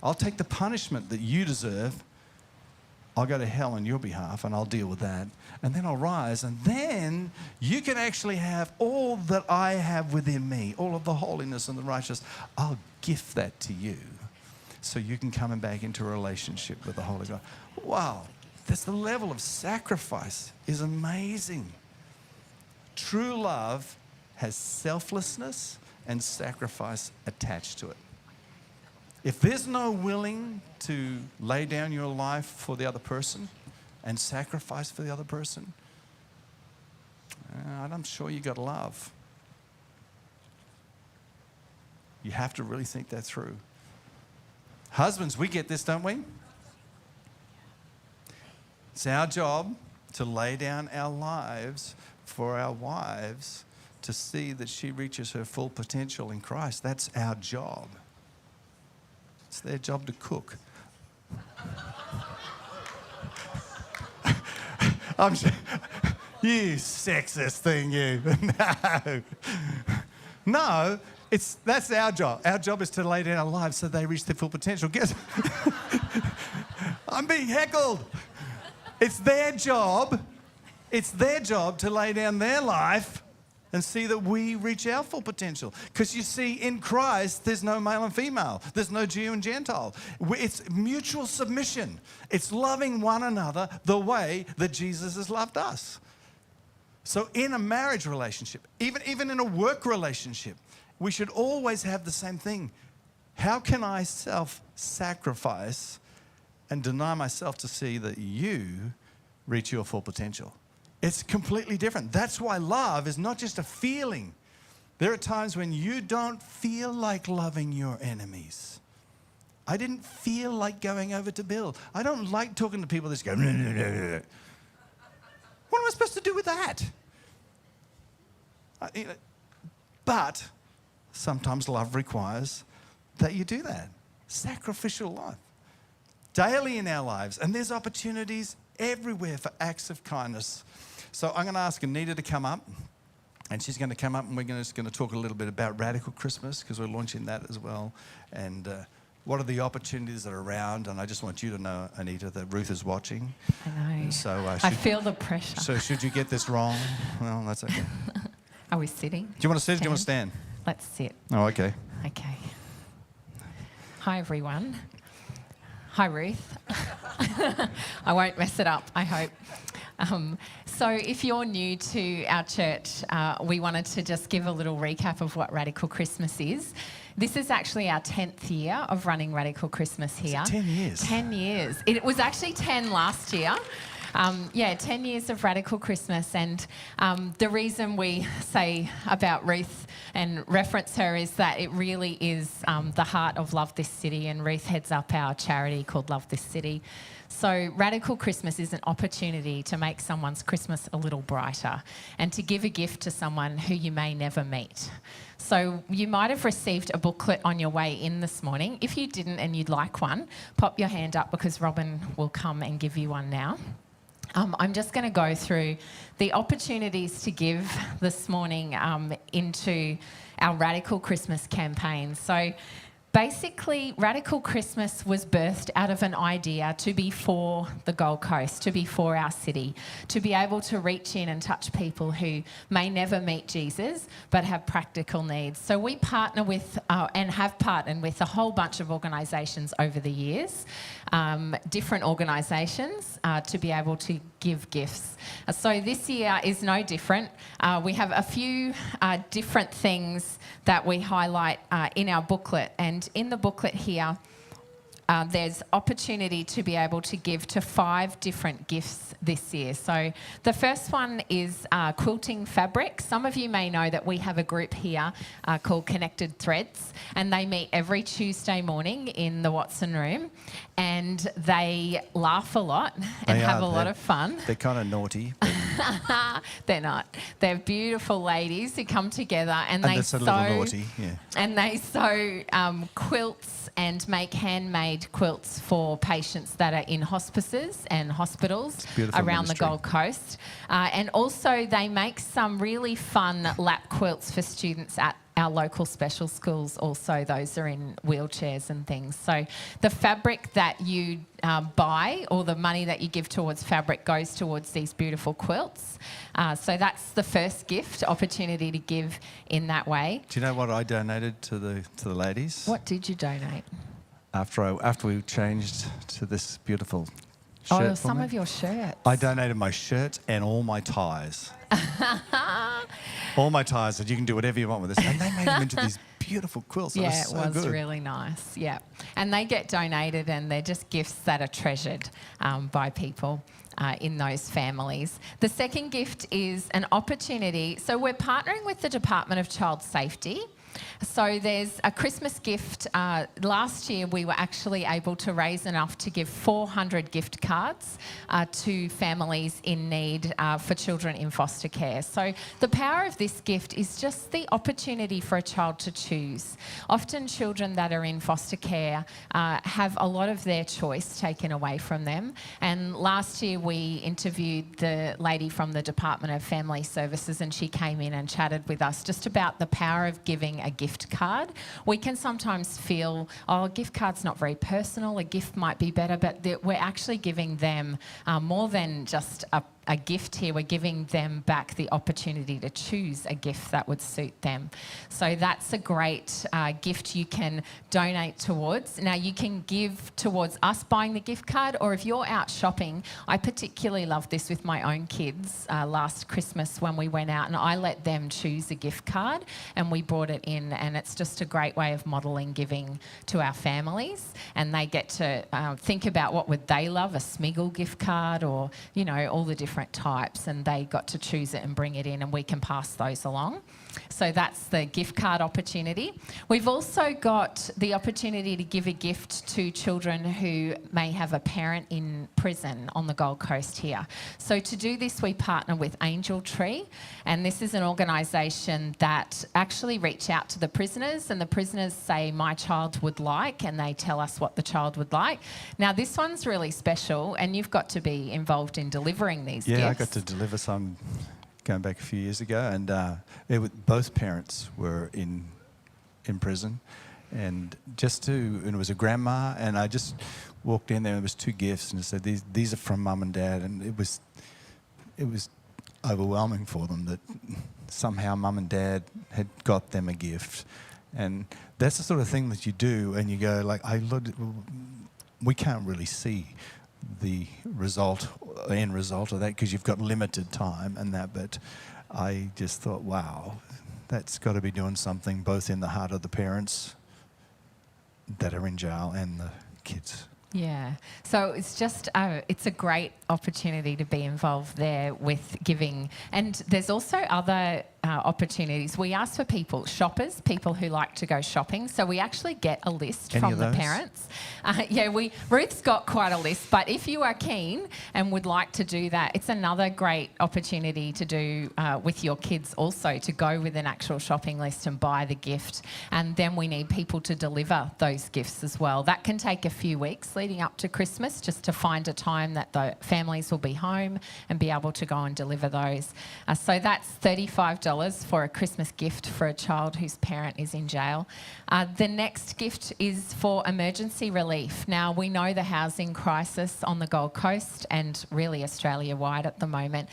I'll take the punishment that you deserve. I'll go to hell on your behalf and I'll deal with that. And then I'll rise and then you can actually have all that I have within me, all of the holiness and the righteousness. I'll gift that to you so you can come back into a relationship with the Holy God. Wow, that's the level of sacrifice is amazing. True love has selflessness and sacrifice attached to it. If there's no willing to lay down your life for the other person and sacrifice for the other person, I'm sure you got love. You have to really think that through. Husbands, we get this, don't we? It's our job to lay down our lives for our wives to see that she reaches her full potential in Christ. That's our job. It's their job to cook. You sexist thing, you. No, that's our job. Our job is to lay down our lives so they reach their full potential. I'm being heckled. It's their job. It's their job to lay down their life and see that we reach our full potential. Because you see, in Christ, there's no male and female. There's no Jew and Gentile. It's mutual submission. It's loving one another the way that Jesus has loved us. So in a marriage relationship, even in a work relationship, we should always have the same thing. How can I self-sacrifice and deny myself to see that you reach your full potential? It's completely different. That's why love is not just a feeling. There are times when you don't feel like loving your enemies. I didn't feel like going over to Bill. I don't like talking to people that just go, "Nah, nah, nah, nah." What am I supposed to do with that? But sometimes love requires that you do that. Sacrificial love. Daily in our lives. And there's opportunities everywhere for acts of kindness. So I'm going to ask Anita to come up, and she's going to come up, and we're just going to talk a little bit about Radical Christmas, because we're launching that as well, and what are the opportunities that are around. And I just want you to know, Anita, that Ruth is watching. I know. So I feel the pressure. So should you get this wrong, well, that's okay. Are we sitting? Do you want to sit or do you want to stand? Let's sit. Oh, okay. Okay. Hi, everyone. Hi, Ruth. I won't mess it up, I hope. So if you're new to our church, we wanted to just give a little recap of what Radical Christmas is. This is actually our 10th year of running Radical Christmas here. Is it 10 years? 10 years. It was actually 10 last year. 10 years of Radical Christmas. And the reason we say about Ruth and reference her is that it really is the heart of Love This City, and Ruth heads up our charity called Love This City. So Radical Christmas is an opportunity to make someone's Christmas a little brighter and to give a gift to someone who you may never meet. So you might have received a booklet on your way in this morning. If you didn't and you'd like one, pop your hand up, because Robin will come and give you one now. I'm just going to go through the opportunities to give this morning into our Radical Christmas campaign. So basically, Radical Christmas was birthed out of an idea to be for the Gold Coast, to be for our city, to be able to reach in and touch people who may never meet Jesus but have practical needs. So we partner with and have partnered with a whole bunch of organisations over the years, different organisations, to be able to give gifts. So this year is no different. We have a few different things that we highlight in our booklet, and in the booklet here there's opportunity to be able to give to 5 different gifts this year. So the first one is quilting fabric. Some of you may know that we have a group here called Connected Threads, and they meet every Tuesday morning in the Watson room, and they laugh a lot and have a lot of fun. They're kind of naughty. They're not. They're beautiful ladies who come together and they that's sew. a little naughty, yeah. And they sew quilts and make handmade quilts for patients that are in hospices and hospitals around the Gold Coast. And also they make some really fun lap quilts for students at our local special schools also. Those are in wheelchairs and things. So the fabric that you buy, or the money that you give towards fabric, goes towards these beautiful quilts. So that's the first gift, opportunity to give in that way. Do you know what I donated to the ladies? What did you donate? After we changed to this beautiful shirt for Some me, of your shirts. I donated my shirt and all my ties. All my ties, that you can do whatever you want with this. And they made them into these beautiful quilts. Yeah, it was good. really nice. Yeah. And they get donated, and they're just gifts that are treasured by people in those families. The second gift is an opportunity. So we're partnering with the Department of Child Safety. So there's a Christmas gift. Last year we were actually able to raise enough to give 400 gift cards to families in need for children in foster care. So the power of this gift is just the opportunity for a child to choose. Often children that are in foster care have a lot of their choice taken away from them. And last year we interviewed the lady from the Department of Family Services, and she came in and chatted with us just about the power of giving a gift card. We can sometimes feel, oh, a gift card's not very personal, a gift might be better, but we're actually giving them more than just a gift here. We're giving them back the opportunity to choose a gift that would suit them. So that's a great gift you can donate towards. Now, you can give towards us buying the gift card, or if you're out shopping, I particularly love this with my own kids last Christmas when we went out, and I let them choose a gift card and we brought it in, and it's just a great way of modelling giving to our families, and they get to think about what would they love, a Smiggle gift card or, you know, all the different types, and they got to choose it and bring it in, and we can pass those along. So that's the gift card opportunity. We've also got the opportunity to give a gift to children who may have a parent in prison on the Gold Coast here. So to do this, we partner with Angel Tree, and this is an organisation that actually reach out to the prisoners, and the prisoners say, my child would like, and they tell us what the child would like. Now, this one's really special, and you've got to be involved in delivering these gifts. Yeah, I got to deliver some going back a few years ago, and both parents were in prison, and it was a grandma, and I just walked in there and there was 2 gifts, and it said these are from Mum and Dad, and it was overwhelming for them that somehow Mum and Dad had got them a gift. And that's the sort of thing that you do, and you go like, we can't really see the end result of that because you've got limited time and that, but I just thought, wow, that's got to be doing something both in the heart of the parents that are in jail and the kids. Yeah, so it's just, it's a great opportunity to be involved there with giving. And there's also other opportunities. We ask for shoppers, people who like to go shopping. So we actually get a list from the parents. Ruth's got quite a list, but if you are keen and would like to do that, it's another great opportunity to do with your kids also, to go with an actual shopping list and buy the gift. And then we need people to deliver those gifts as well. That can take a few weeks leading up to Christmas, just to find a time that the families will be home and be able to go and deliver those. So that's $35 for a Christmas gift for a child whose parent is in jail. The next gift is for emergency relief. Now, we know the housing crisis on the Gold Coast and really Australia-wide at the moment.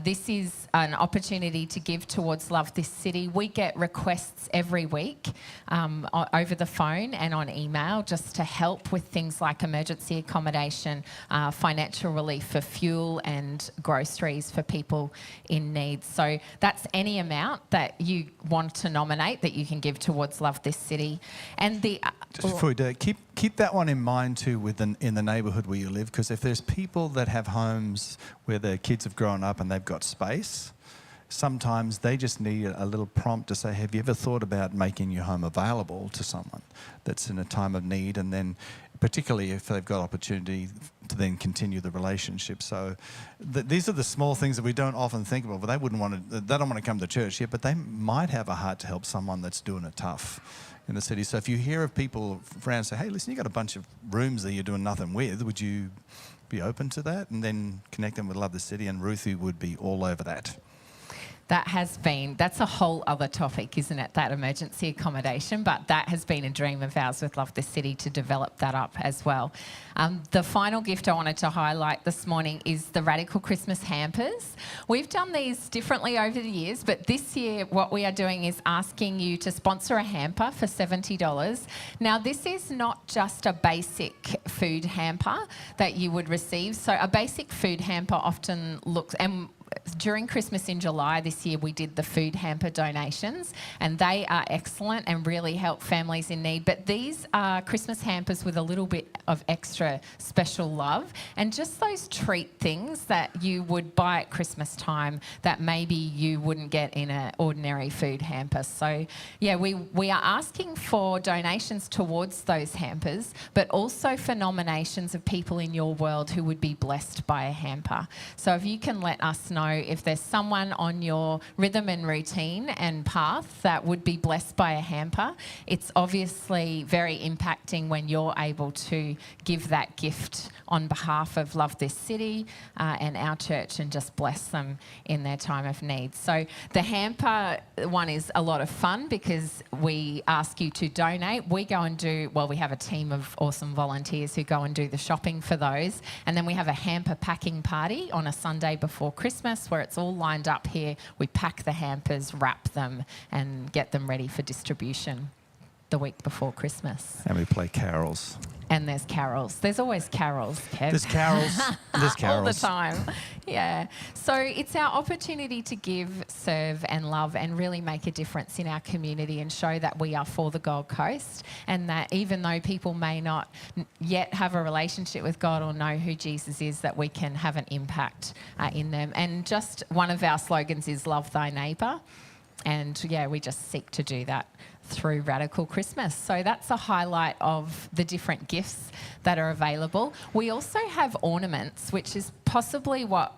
This is an opportunity to give towards Love This City. We get requests every week over the phone and on email just to help with things like emergency accommodation, financial relief for fuel and groceries for people in need. So that's any amount that you want to nominate that you can give towards Love This City. And just before we do it, keep that one in mind too in the neighbourhood where you live, because if there's people that have homes where their kids have grown up and they've got space, sometimes they just need a little prompt to say, have you ever thought about making your home available to someone that's in a time of need? And then particularly if they've got opportunity to then continue the relationship. So these are the small things that we don't often think about. But they don't want to come to church yet, but they might have a heart to help someone that's doing it tough in the city. So if you hear of people around say, hey, listen, you got a bunch of rooms that you're doing nothing with, would you be open to that? And then connect them with Love the City, and Ruthie would be all over that. That's a whole other topic, isn't it, that emergency accommodation, but that has been a dream of ours with Love the City to develop that up as well. The final gift I wanted to highlight this morning is the Radical Christmas hampers. We've done these differently over the years, but this year what we are doing is asking you to sponsor a hamper for $70. Now, this is not just a basic food hamper that you would receive. So a basic food hamper often looks, and during Christmas in July this year, we did the food hamper donations, and they are excellent and really help families in need. But these are Christmas hampers with a little bit of extra special love, and just those treat things that you would buy at Christmas time that maybe you wouldn't get in an ordinary food hamper. So, yeah, we are asking for donations towards those hampers, but also for nominations of people in your world who would be blessed by a hamper. So if you can let us know know if there's someone on your rhythm and routine and path that would be blessed by a hamper. It's obviously very impacting when you're able to give that gift on behalf of Love This City and our church and just bless them in their time of need. So the hamper one is a lot of fun because we ask you to donate. We go and we have a team of awesome volunteers who go and do the shopping for those. And then we have a hamper packing party on a Sunday before Christmas where it's all lined up here. We pack the hampers, wrap them and get them ready for distribution the week before Christmas. And we play carols. And there's carols. There's always carols, Kev. There's carols. There's carols. All the time. Yeah. So it's our opportunity to give, serve and love and really make a difference in our community and show that we are for the Gold Coast and that even though people may not yet have a relationship with God or know who Jesus is, that we can have an impact in them. And just one of our slogans is love thy neighbour. And yeah, we just seek to do that through Radical Christmas. So that's a highlight of the different gifts that are available. We also have ornaments, which is possibly what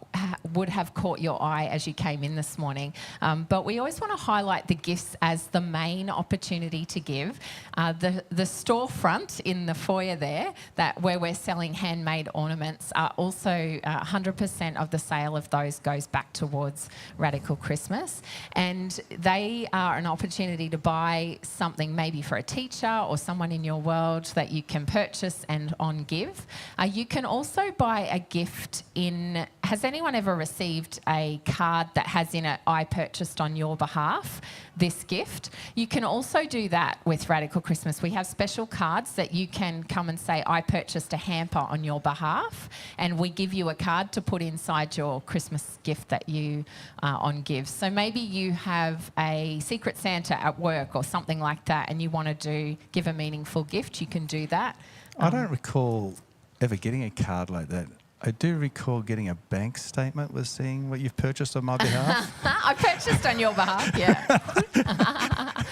would have caught your eye as you came in this morning. But we always want to highlight the gifts as the main opportunity to give. The storefront in the foyer there, where we're selling handmade ornaments, are also 100% of the sale of those goes back towards Radical Christmas. And they are an opportunity to buy something maybe for a teacher or someone in your world that you can purchase and on give. You can also buy a gift in... Has anyone ever received a card that has in it, I purchased on your behalf this gift? You can also do that with Radical Christmas. We have special cards that you can come and say, I purchased a hamper on your behalf, and we give you a card to put inside your Christmas gift that you on give. So maybe you have a Secret Santa at work or something like that and you want to give a meaningful gift, you can do that. I don't recall ever getting a card like that. I do recall getting a bank statement with seeing what you've purchased on my behalf. I purchased on your behalf, yeah.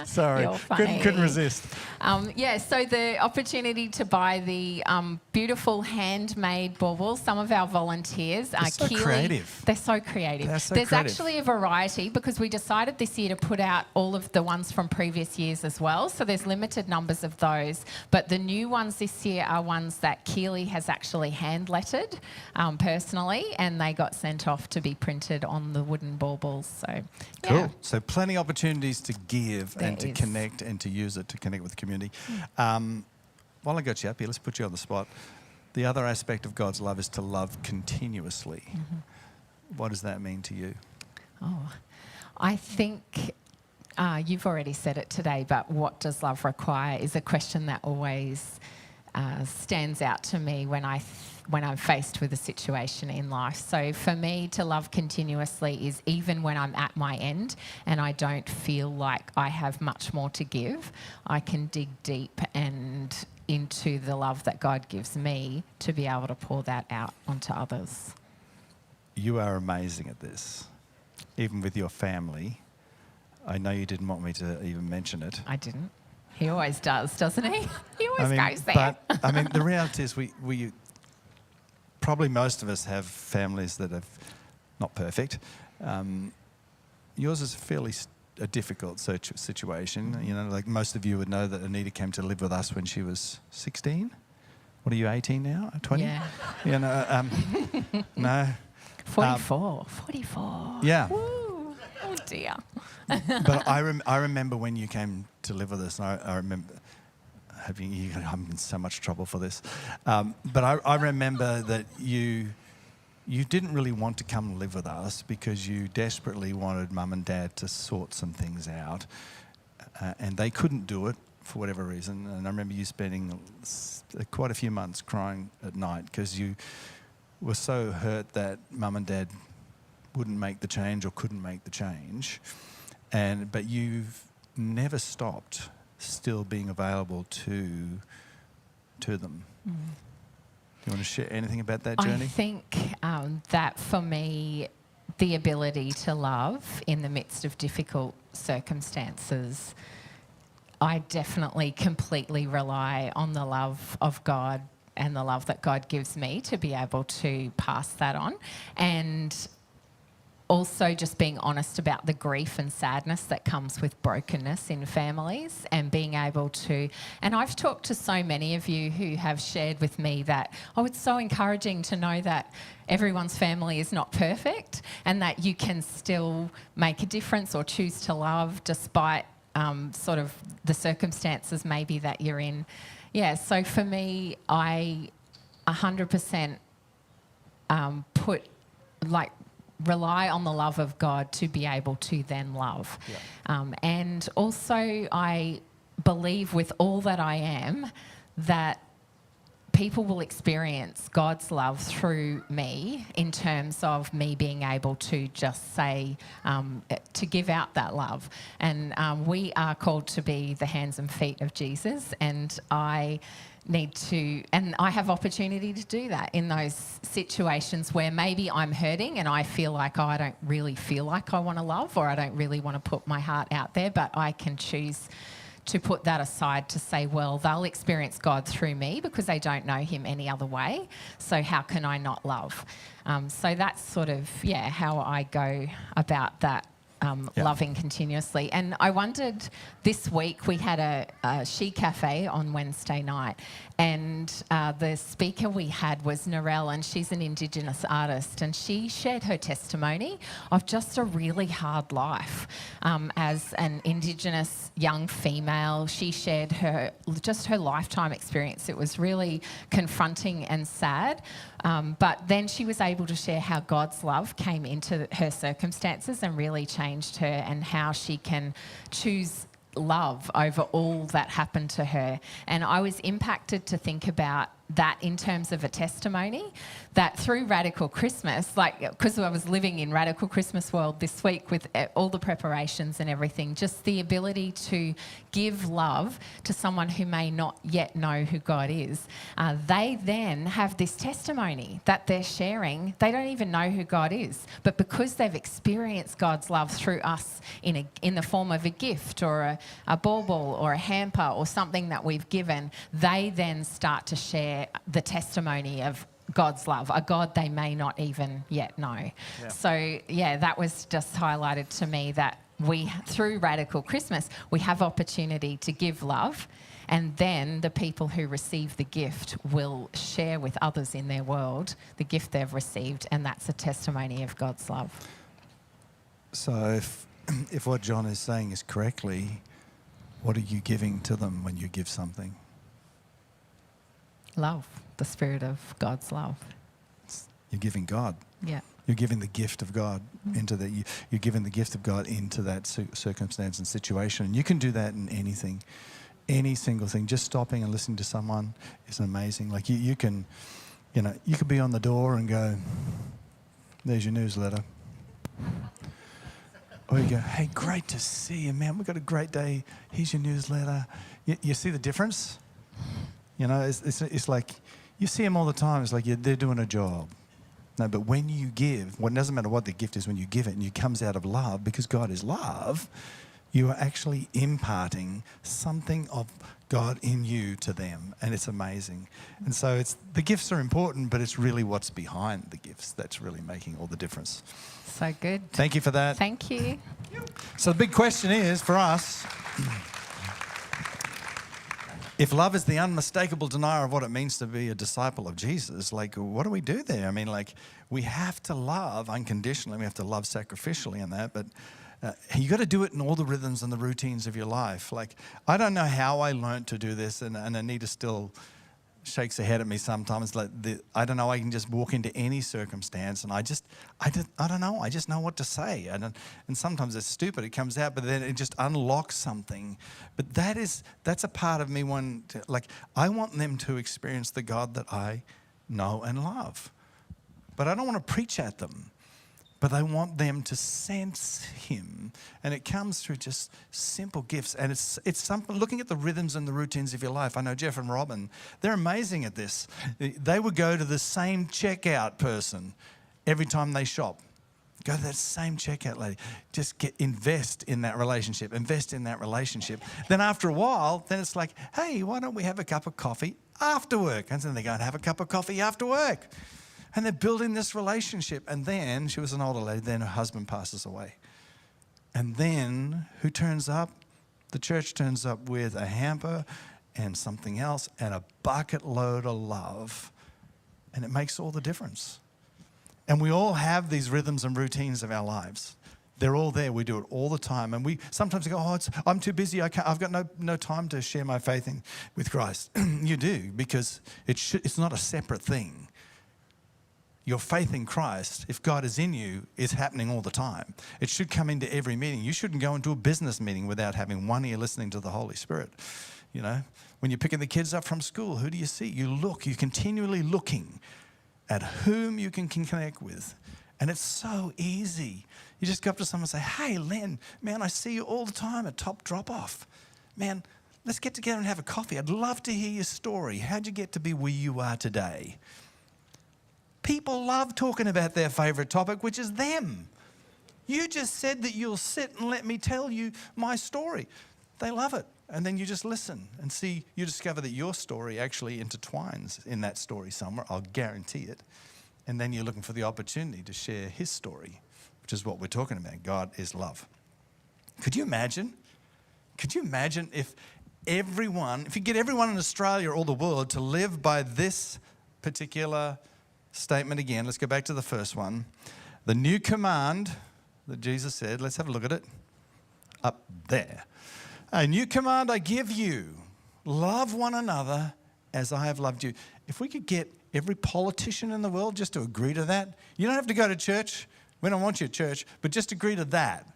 Sorry, You're funny. couldn't resist. So the opportunity to buy the beautiful handmade baubles. Some of our volunteers are so creative. They're so creative. They're so There's creative. actually a variety because we decided this year to put out all of the ones from previous years as well. So there's limited numbers of those. But the new ones this year are ones that Keely has actually hand lettered personally, and they got sent off to be printed on the wooden baubles. So yeah. Cool. So plenty of opportunities to give There and to is. connect and to use it to connect with the community. While I got you up here, let's put you on the spot. The other aspect of God's love is to love continuously. Mm-hmm. What does that mean to you? Oh, I think you've already said it today, but what does love require is a question that always stands out to me when I'm faced with a situation in life. So for me, to love continuously is even when I'm at my end and I don't feel like I have much more to give, I can dig deep and into the love that God gives me to be able to pour that out onto others. You are amazing at this, even with your family. I know you didn't want me to even mention it. I didn't. He always does, doesn't he? He always goes there. But I mean, the reality is we probably most of us have families that are not perfect. Yours is fairly a difficult situation. You know, like most of you would know that Anita came to live with us when she was 16. What are you, 18 now? 20? Yeah. You know, no. 44. 44. Yeah. Woo. Oh dear. But I remember when you came to live with us, and I remember having you. I'm in so much trouble for this, but I remember that you didn't really want to come live with us because you desperately wanted Mum and Dad to sort some things out, and they couldn't do it for whatever reason. And I remember you spending quite a few months crying at night because you were so hurt that Mum and Dad wouldn't make the change or couldn't make the change, but you've never stopped still being available to them. Do you want to share anything about that journey? I think that for me, the ability to love in the midst of difficult circumstances, I definitely completely rely on the love of God and the love that God gives me to be able to pass that on. And also just being honest about the grief and sadness that comes with brokenness in families, and being able to, and I've talked to so many of you who have shared with me that, oh, it's so encouraging to know that everyone's family is not perfect and that you can still make a difference or choose to love despite sort of the circumstances maybe that you're in. Yeah, so for me, I 100% rely on the love of God to be able to then love. Yeah. And also I believe with all that I am that people will experience God's love through me in terms of me being able to just say, to give out that love. And we are called to be the hands and feet of Jesus, and I have opportunity to do that in those situations where maybe I'm hurting and I feel like, I don't really feel like I want to love, or I don't really want to put my heart out there, but I can choose to put that aside to say, well, they'll experience God through me because they don't know him any other way, so how can I not love? So that's sort of, how I go about that. Loving continuously. And I wondered, this week we had a She Cafe on Wednesday night, and the speaker we had was Narelle, and she's an Indigenous artist, and she shared her testimony of just a really hard life as an Indigenous young female. She shared her lifetime experience. It was really confronting and sad. But then she was able to share how God's love came into her circumstances and really changed her, and how she can choose love over all that happened to her. And I was impacted to think about that in terms of a testimony, that through Radical Christmas, because I was living in Radical Christmas world this week with all the preparations and everything, just the ability to give love to someone who may not yet know who God is, they then have this testimony that they're sharing. They don't even know who God is, but because they've experienced God's love through us in the form of a gift or a bauble or a hamper or something that we've given, they then start to share the testimony of God's love, a God they may not even yet know. Yeah. So, that was just highlighted to me that we, through Radical Christmas, we have opportunity to give love, and then the people who receive the gift will share with others in their world the gift they've received, and that's a testimony of God's love. So if what John is saying is correctly, what are you giving to them when you give something? Love, the spirit of God's love. You're giving God. Yeah. You're giving the gift of God into that. You're giving the gift of God into that circumstance and situation. And you can do that in anything, any single thing. Just stopping and listening to someone is amazing. Like you can, you could be on the door and go, "There's your newsletter." Or you go, "Hey, great to see you, man. We've got a great day. Here's your newsletter." You see the difference? It's like you see them all the time. It's like they're doing a job. No, but when you give, it doesn't matter what the gift is, when you give it and it comes out of love, because God is love, you are actually imparting something of God in you to them, and it's amazing. And so the gifts are important, but it's really what's behind the gifts that's really making all the difference. So good. Thank you for that. Thank you. So the big question is for us, if love is the unmistakable denier of what it means to be a disciple of Jesus, what do we do there? I mean, we have to love unconditionally. We have to love sacrificially in that, but you got to do it in all the rhythms and the routines of your life. I don't know how I learned to do this, and Anita still shakes her head at me sometimes. I don't know. I can just walk into any circumstance, and I don't know. I just know what to say. And sometimes it's stupid. It comes out, but then it just unlocks something. But that's a part of me. I want them to experience the God that I know and love, but I don't want to preach at them. But I want them to sense him, and it comes through just simple gifts. And it's something, looking at the rhythms and the routines of your life. I know Jeff and Robin, they're amazing at this. They would go to the same checkout person every time they shop. Go to that same checkout lady. Just invest in that relationship. Invest in that relationship. Then after a while, then it's like, hey, why don't we have a cup of coffee after work. And then they go and have a cup of coffee after work. And they're building this relationship. And then, she was an older lady, then her husband passes away. And then, who turns up? The church turns up with a hamper and something else and a bucket load of love. And it makes all the difference. And we all have these rhythms and routines of our lives. They're all there. We do it all the time. And we sometimes go, I'm too busy. I've got no time to share my faith with Christ. You do, because it's not a separate thing. Your faith in Christ, if God is in you, is happening all the time. It should come into every meeting. You shouldn't go into a business meeting without having one ear listening to the Holy Spirit. You know, when you're picking the kids up from school, who do you see? You're continually looking at whom you can connect with. And it's so easy. You just go up to someone and say, hey, Len, man, I see you all the time at Top Drop Off. Man, let's get together and have a coffee. I'd love to hear your story. How'd you get to be where you are today? People love talking about their favourite topic, which is them. You just said that you'll sit and let me tell you my story. They love it. And then you just listen and see, you discover that your story actually intertwines in that story somewhere. I'll guarantee it. And then you're looking for the opportunity to share his story, which is what we're talking about. God is love. Could you imagine? Could you imagine if you get everyone in Australia or the world to live by this particular statement again? Let's go back to the first one. The new command that Jesus said, let's have a look at it. Up there. A new command I give you, love one another as I have loved you. If we could get every politician in the world just to agree to that, you don't have to go to church. We don't want you at church, but just agree to that.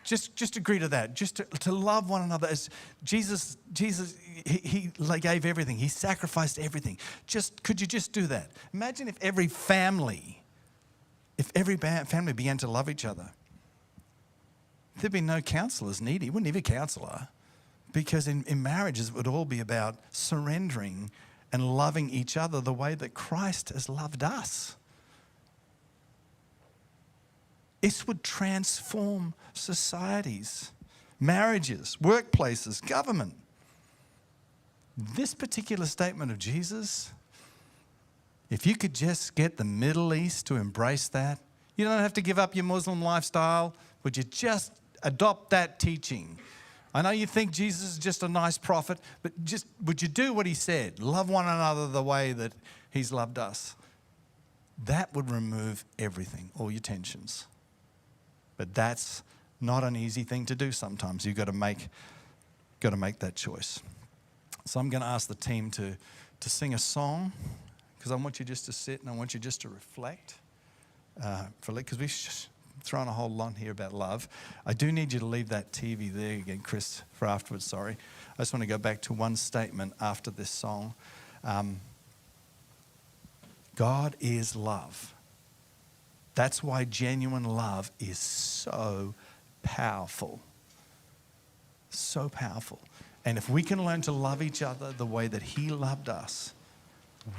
Just agree to that. Just to love one another as Jesus, he gave everything. He sacrificed everything. Could you just do that? Imagine if every family began to love each other. There'd be no counselors needed. You wouldn't need a counselor, because in marriages it would all be about surrendering and loving each other the way that Christ has loved us. This would transform societies, marriages, workplaces, government. This particular statement of Jesus, if you could just get the Middle East to embrace that, you don't have to give up your Muslim lifestyle. Would you just adopt that teaching? I know you think Jesus is just a nice prophet, but would you do what he said? Love one another the way that he's loved us. That would remove everything, all your tensions. But that's not an easy thing to do sometimes. You've got to make that choice. So I'm going to ask the team to sing a song, because I want you just to sit and I want you just to reflect. Because we've thrown a whole lot here about love. I do need you to leave that TV there again, Chris, for afterwards, sorry. I just want to go back to one statement after this song. God is love. That's why genuine love is so powerful. So powerful. And if we can learn to love each other the way that he loved us,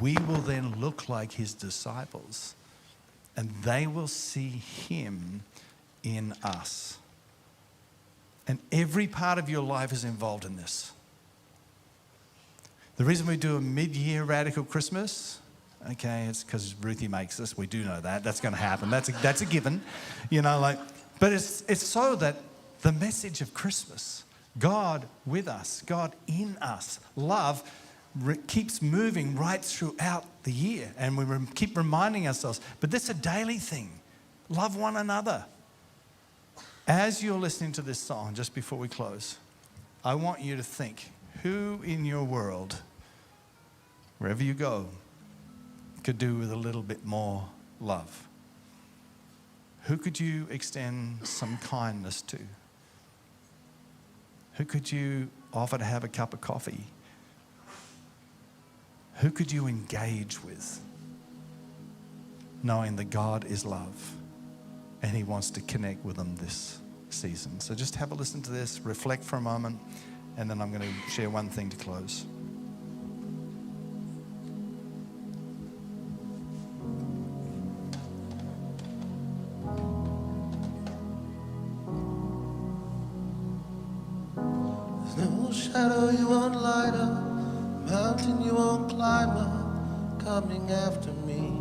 we will then look like his disciples. And they will see him in us. And every part of your life is involved in this. The reason we do a mid-year radical Christmas, okay, it's because Ruthie makes us. We do know that. That's going to happen. That's a given. But it's so that the message of Christmas, God with us, God in us, love, keeps moving right throughout the year, and we keep reminding ourselves, but this is a daily thing. Love one another. As you're listening to this song, just before we close, I want you to think, who in your world, wherever you go, could do with a little bit more love? Who could you extend some kindness to? Who could you offer to have a cup of coffee? Who could you engage with, knowing that God is love and he wants to connect with them this season? So just have a listen to this, reflect for a moment, and then I'm going to share one thing to close. There's no shadow you won't light up, mountain Mountain you won't climb up, coming after me.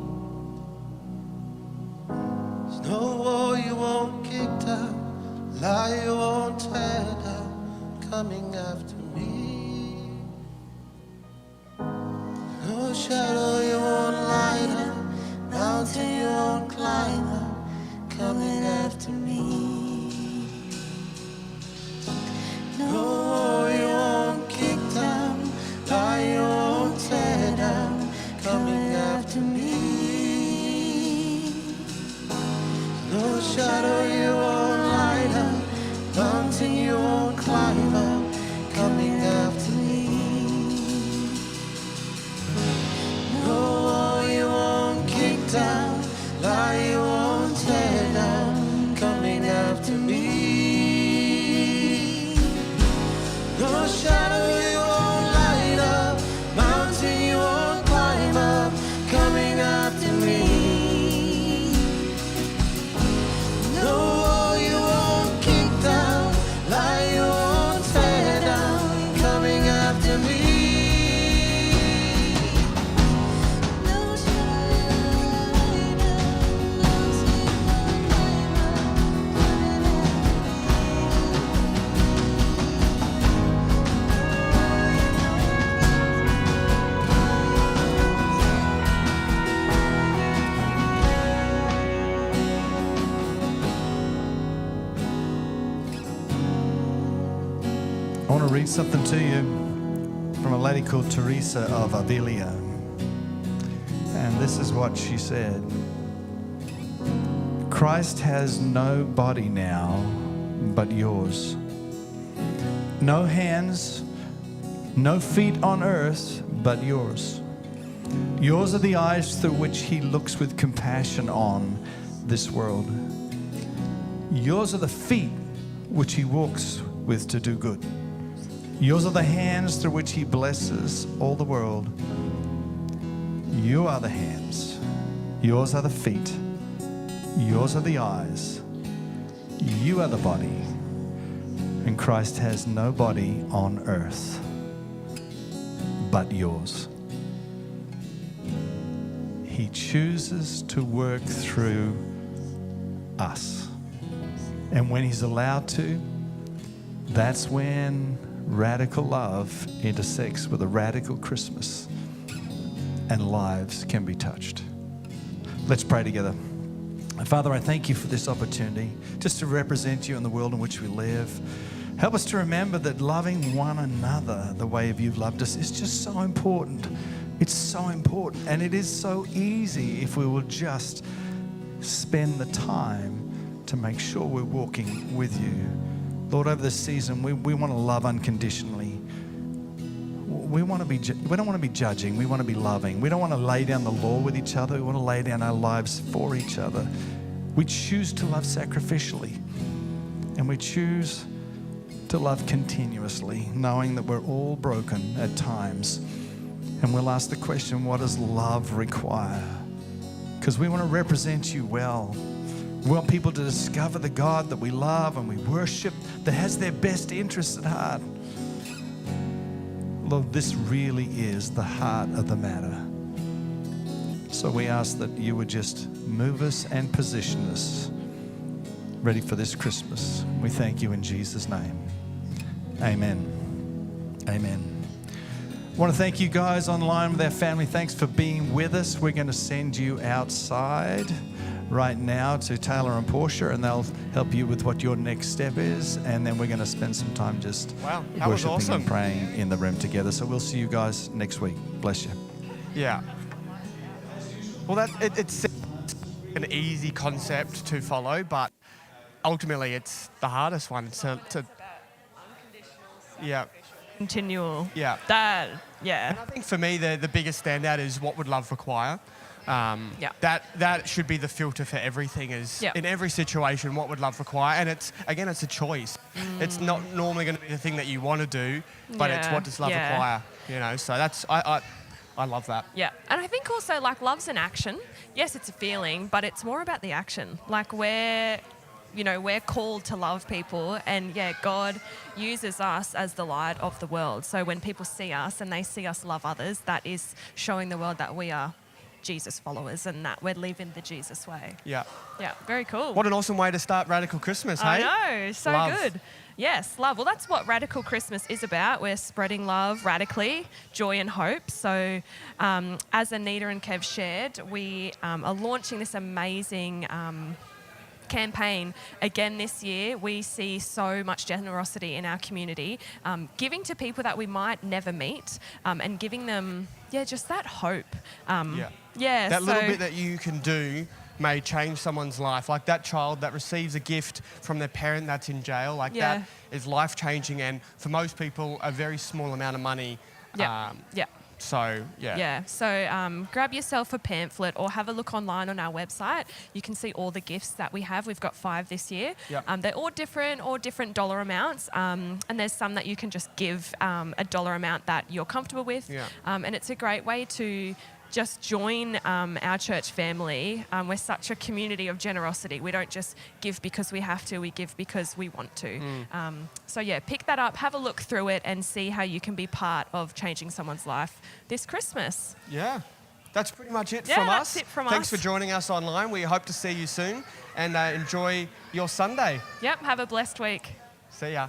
There's no wall you won't kick down, lie you won't tear down, coming after me. No shadow you won't light up, mountain you won't climb up, coming after me. No wall you won't kick down, lie you won't tear down, coming after me. No shadow you won't light up, mountain you won't climb up, coming after me. No wall you won't kick down, lie you won't tear down, coming after me. No shadow you won't light up, mountain you won't climb up, coming after me. No wall you won't kick down, lie you won't tear down, coming after me. No shadow you won't light up, mountain you won't climb up, coming I want to read something to you from a lady called Teresa of Avila. And this is what she said. Christ has no body now but yours. No hands, no feet on earth but yours. Yours are the eyes through which he looks with compassion on this world. Yours are the feet which he walks with to do good. Yours are the hands through which he blesses all the world. You are the hands. Yours are the feet. Yours are the eyes. You are the body. And Christ has no body on earth but yours. He chooses to work through us. And when he's allowed to, that's when radical love intersects with a radical Christmas and lives can be touched. Let's pray together. Father, I thank you for this opportunity just to represent you in the world in which we live. Help us to remember that loving one another the way you've loved us is just so important. It's so important, and it is so easy if we will just spend the time to make sure we're walking with you. Lord, over this season, we want to love unconditionally. We don't want to be judging. We want to be loving. We don't want to lay down the law with each other. We want to lay down our lives for each other. We choose to love sacrificially, and we choose to love continuously, knowing that we're all broken at times. And we'll ask the question, what does love require? Because we want to represent you well. We want people to discover the God that we love and we worship, that has their best interests at heart. Lord, this really is the heart of the matter. So we ask that you would just move us and position us ready for this Christmas. We thank you in Jesus' name. Amen. Amen. I want to thank you guys online with our family. Thanks for being with us. We're going to send you outside right now to Taylor and Portia, and they'll help you with what your next step is, and then we're going to spend some time just Wow, that was worshiping awesome. and praying in the room together. So we'll see you guys next week. Bless you. Yeah. Well, it's an easy concept to follow, but ultimately it's the hardest one to yeah. Continual. Yeah. That, yeah. And I think for me, the biggest standout is what would love require. Yeah. That should be the filter for everything. Is Yeah. in every situation, what would love require? And it's a choice. It's not normally going to be the thing that you want to do, but it's what does love require? You know. So that's I love that. Yeah. And I think also, like, love's an action. Yes, it's a feeling, but it's more about the action. Like, we're called to love people, and God uses us as the light of the world. So when people see us and they see us love others, that is showing the world that we are Jesus followers and that we're living the Jesus way. Yeah. Yeah, very cool. What an awesome way to start Radical Christmas, hey? I know, so Love. good. Yes, love. Well, that's what Radical Christmas is about. We're spreading love radically, joy and hope. So as Anita and Kev shared, we are launching this amazing campaign again this year. We see so much generosity in our community, giving to people that we might never meet, and giving them, just that hope. That little bit that you can do may change someone's life. Like that child that receives a gift from their parent that's in jail, that is life-changing, and for most people, a very small amount of money. So grab yourself a pamphlet or have a look online on our website. You can see all the gifts that we have. We've got 5 this year. They're all different dollar amounts, and there's some that you can just give a dollar amount that you're comfortable with. And it's a great way to just join our church family. We're such a community of generosity. We don't just give because we have to, we give because we want to. Pick that up, have a look through it and see how you can be part of changing someone's life this Christmas. Yeah. That's pretty much it Yeah, from that's us. it from Thanks us. for joining us online. We hope to see you soon, and enjoy your Sunday. Yep, have a blessed week. See ya.